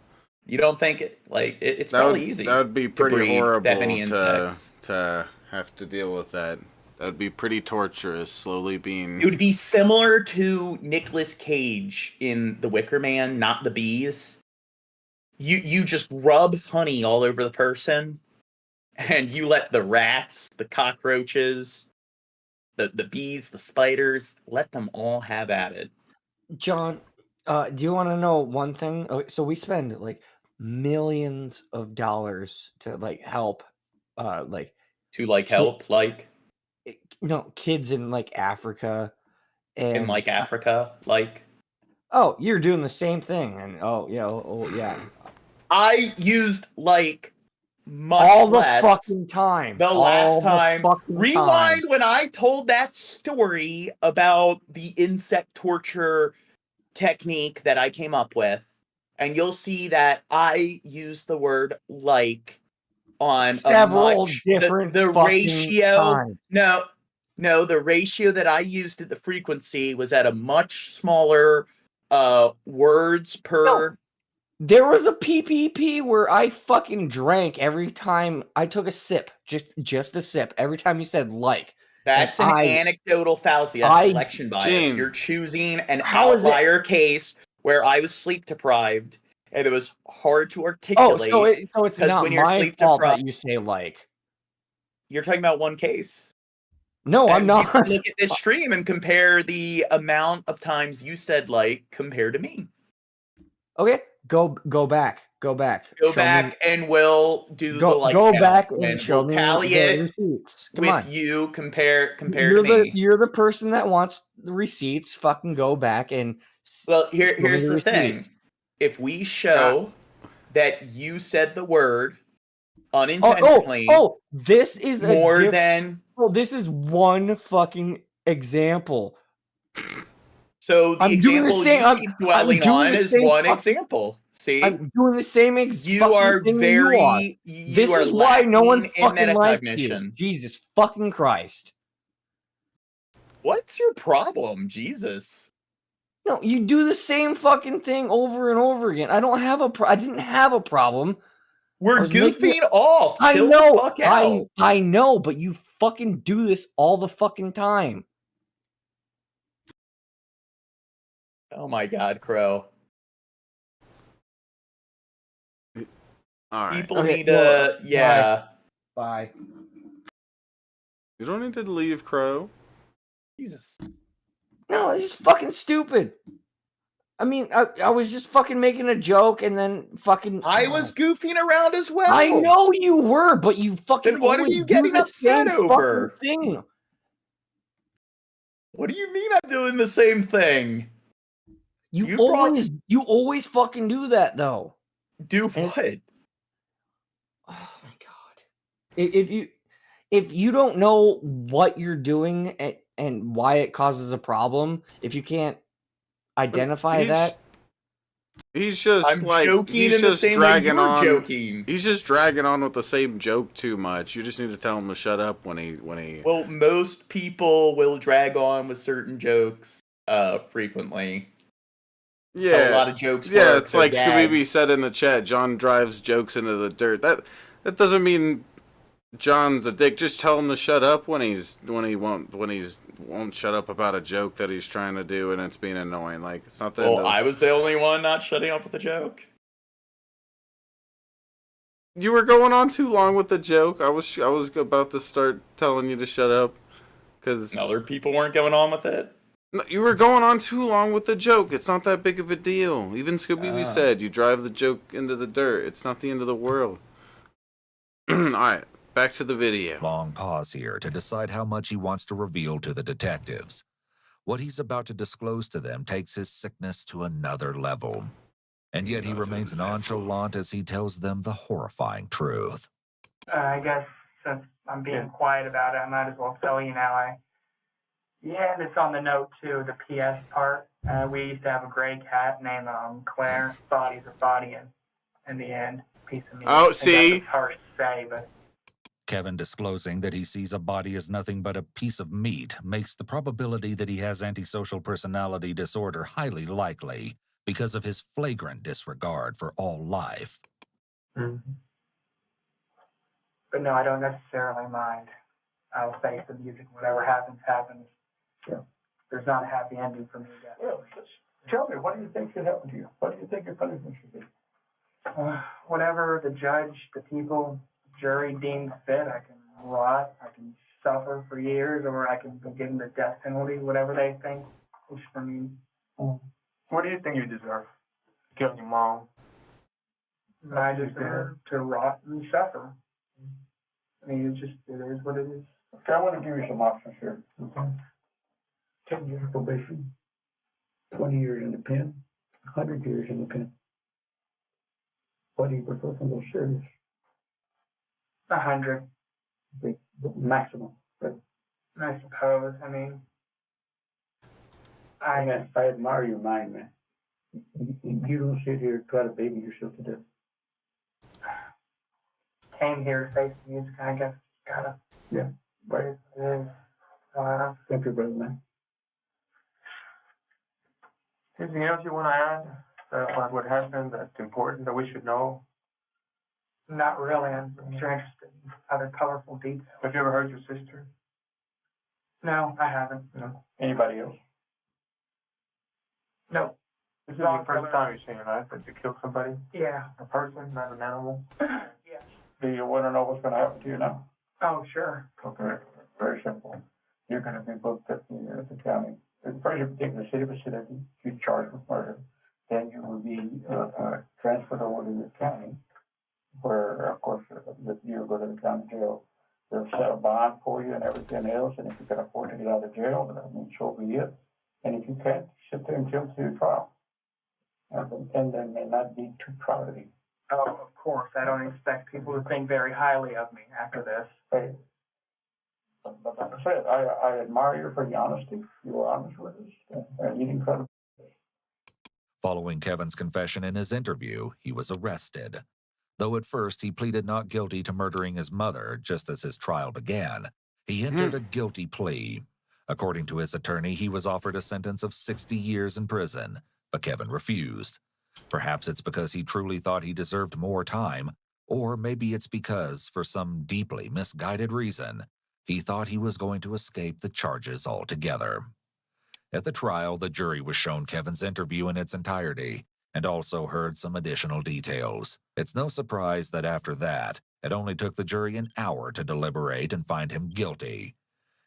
C: You don't think it's
B: That
C: probably
B: would,
C: easy.
B: that would be
C: to
B: pretty
C: breed
B: horrible
C: that many insects.
B: to have to deal with that. That would be pretty torturous. Slowly being.
C: It would be similar to Nicolas Cage in The Wicker Man, not the bees. You just rub honey all over the person, and you let the rats, the cockroaches, the bees, the spiders, let them all have at it.
H: John, do you want to know one thing? So we spend like millions of dollars to like help, kids in like Africa, and
C: In like Africa, like
H: oh, you're doing the same thing, and yeah,
C: I used like much
H: all the
C: less
H: fucking time.
C: the
H: All
C: last
H: the
C: time.
H: fucking
C: Rewind
H: time.
C: when I told that story about the insect torture technique that I came up with, and you'll see that I use the word like on
H: Several
C: a much
H: different
C: the
H: fucking
C: ratio.
H: times.
C: No, the ratio that I used at the frequency was at a much smaller words per.
H: There was a PPP where I fucking drank every time I took a sip, just a sip. Every time you said like.
C: That's
H: and
C: an anecdotal fallacy. That's selection bias.
B: Gene.
C: You're choosing an
H: How is it-
C: outlier case where I was sleep deprived and it was hard to articulate.
H: so it's
C: 'cause
H: not
C: when you're
H: my
C: sleep
H: fault
C: deprived-
H: that you say like.
C: You're talking about one case.
H: No, I'm
C: And
H: not.
C: You can look at this stream and compare the amount of times you said like compared to me.
H: Okay, go back. Go back.
C: Go
H: Show
C: back
H: me-
C: and we'll do the like.
H: go
C: count,
H: back and show
C: we'll
H: me
C: tally
H: the
C: it
H: receipts. Come
C: with
H: on.
C: you compare to
H: You're
C: me.
H: you're the person that wants the receipts. Fucking go back and
C: Well,
H: show me
C: here's the thing.
H: receipts.
C: If we show that you said the word
H: Oh,
C: unintentionally
H: this is
C: more than
H: this is one fucking example.
C: so the
H: I'm doing the
C: example
H: same-
C: you
H: I'm-
C: keep
H: I'm
C: dwelling
H: doing
C: on
H: the
C: is
H: same
C: one
H: fuck-
C: example. See,
H: I'm doing the same
C: you
H: fucking
C: are
H: thing
C: very
H: you are.
C: you
H: This
C: are
H: is why no one
C: lacking in
H: fucking likes you.
C: metacognition.
H: Jesus fucking Christ.
C: What's your problem, Jesus?
H: No, you do the same fucking thing over and over again. I don't have I didn't have a problem.
C: We're
H: I was making
C: goofing off.
H: I
C: Chill
H: know.
C: the fuck out.
H: I know, but you fucking do this all the fucking time.
C: Oh my God, Crow.
B: All right.
C: People
H: Okay,
C: need to, yeah.
H: Bye.
B: You don't need to leave, Crow.
C: Jesus.
H: No, it's just fucking stupid. I mean, I was just fucking making a joke and then fucking.
C: I was goofing around as well.
H: I know you were, but you fucking.
C: Then what are
H: always
C: you
H: do
C: getting
H: the
C: upset
H: same
C: over?
H: fucking thing.
C: What do you mean I'm doing the same thing?
H: You always fucking do that though.
C: Do what?
H: Oh my god! If you don't know what you're doing and why it causes a problem, if you can't identify that,
B: he's just he's just dragging on. Joking. He's just dragging on with the same joke too much. You just need to tell him to shut up when he.
C: Well, most people will drag on with certain jokes frequently.
B: Yeah,
C: a lot of jokes.
B: Yeah, it's like Scooby said in the chat. John drives jokes into the dirt. That doesn't mean John's a dick. Just tell him to shut up when he won't shut up about a joke that he's trying to do and it's being annoying. Like, it's not that.
C: Well, I was the only one not shutting up with a joke.
B: You were going on too long with the joke. I was about to start telling you to shut up because
C: other people weren't going on with it.
B: No, you were going on too long with the joke. It's not that big of a deal. Even Scooby said you drive the joke into the dirt. It's not the end of the world. All right. Back to the video.
F: Long pause here to decide how much he wants to reveal to the detectives. What he's about to disclose to them takes his sickness to another level. And yet he remains nonchalant as he tells them the horrifying truth.
L: I guess since I'm being quiet about it, I might as well tell you now. Yeah, and it's on the note too, the PS part. We used to have a gray cat named Claire. Body's a body in the end. Piece of meat.
B: Oh, see?
L: It's hard to say, but...
F: Kevin disclosing that he sees a body as nothing but a piece of meat makes the probability that he has antisocial personality disorder highly likely because of his flagrant disregard for all life.
L: Mm-hmm. But no, I don't necessarily mind. I'll face the music. Whatever happens, happens. Yeah. There's not a happy ending for me yet.
E: Well, tell me, what do you think should happen to you? What do you think your punishment should be?
L: Whatever the judge, the people, jury deems fit. I can rot, I can suffer for years, or I can be given the death penalty, whatever they think is for me.
K: What do you think you deserve? Killing your mom.
L: I deserve to rot and suffer. I mean, it is what it is.
E: Okay, I want to give you some options here. Okay. 10 years probation, 20 years in the pen, 100 years in the pen. What do you prefer from those series?
L: 100.
E: The maximum, right?
L: I suppose. I mean,
E: I admire your mind, man. You don't sit here and try to baby yourself to death.
L: Came here to face the music, I guess. Gotta.
E: Yeah, right. Thank you, brother, man.
K: Anything else you want to add about what happened that's important that we should know?
L: Not really. I'm sure interested in other colorful details.
K: Have you ever heard your sister?
L: No, I haven't.
K: No.
E: Anybody else?
L: No.
K: This is the first time you're saying that you killed somebody?
L: Yeah.
K: A person, not an animal?
L: Yes.
E: Do you want to know what's going to happen to you now?
L: Oh, sure.
E: Okay. Very simple. You're going to be booked at the county. First, you take the city vicinity. You're charged with murder. Then you will be transferred over to the county, where, of course, you'll go to the county jail. They'll set a bond for you and everything else. And if you can afford to get out of jail, then that means so be it. And if you can't, sit there until your trial. And then may not be too proud of you.
L: Oh, of course. I don't expect people to think very highly of me after this.
E: Hey. But like I said, I admire you for your honesty. You were honest with us. And you didn't try to.
F: Following Kevin's confession in his interview, he was arrested. Though at first he pleaded not guilty to murdering his mother just as his trial began, he entered a guilty plea. According to his attorney, he was offered a sentence of 60 years in prison, but Kevin refused. Perhaps it's because he truly thought he deserved more time, or maybe it's because, for some deeply misguided reason, he thought he was going to escape the charges altogether. At the trial, the jury was shown Kevin's interview in its entirety and also heard some additional details. It's no surprise that after that, it only took the jury an hour to deliberate and find him guilty.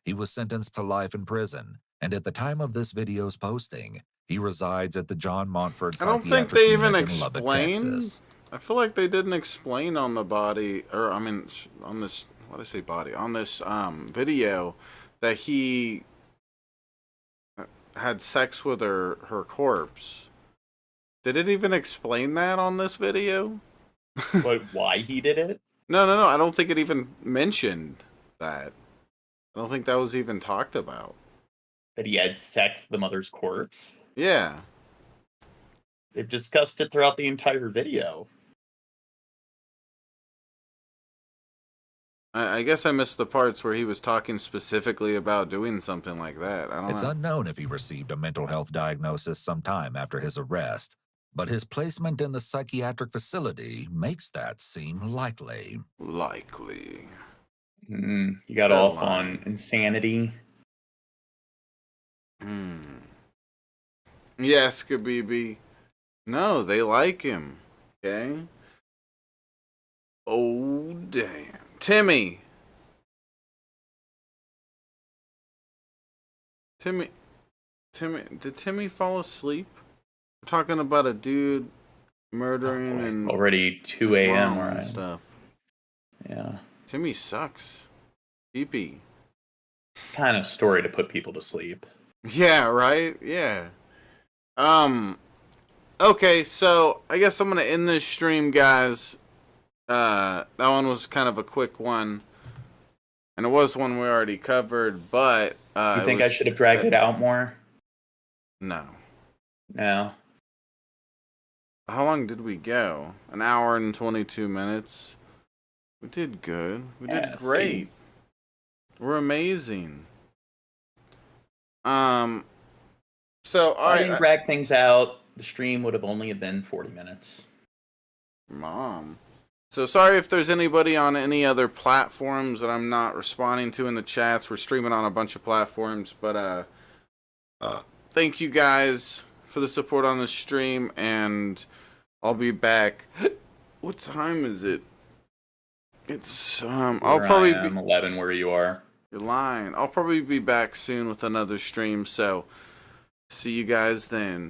F: He was sentenced to life in prison, and at the time of this video's posting, he resides at the John Montford Psychiatric
B: I don't think they even
F: Unit in Lubbock, Texas.
B: I feel like they didn't explain on the body, or I mean, on this, what did I say body? On this video that he had sex with her corpse. Did it even explain that on this video?
C: But why he did it?
B: No. I don't think it even mentioned that. I don't think that was even talked about.
C: That he had sex with the mother's corpse?
B: Yeah.
C: They've discussed it throughout the entire video.
B: I guess I missed the parts where he was talking specifically about doing something like that. I don't
F: It's
B: know.
F: unknown if he received a mental health diagnosis sometime after his arrest, but his placement in the psychiatric facility makes that seem likely.
B: Likely.
C: You got off on insanity.
B: Yes, Khabibi. No, they like him. Okay? Oh, damn. Timmy. Did Timmy fall asleep? We're talking about a dude murdering and
C: already 2 a.m.
B: and
C: right?
B: stuff.
C: Yeah.
B: Timmy sucks. Creepy.
C: Kind of story to put people to sleep.
B: Yeah, right? Yeah. Okay, so I guess I'm gonna end this stream, guys. That one was kind of a quick one. And it was one we already covered, but
C: You think I should have dragged it out more?
B: No.
C: No.
B: How long did we go? An hour and 22 minutes. We did good. We did great.
C: See.
B: We're amazing. So
C: If I didn't drag things out, the stream would have only been 40 minutes.
B: Mom. So sorry if there's anybody on any other platforms that I'm not responding to in the chats. We're streaming on a bunch of platforms, but thank you guys for the support on the stream, and I'll be back. What time is it? It's I'll probably be
C: 11 where you are.
B: You're lying. I'll probably be back soon with another stream, so see you guys then.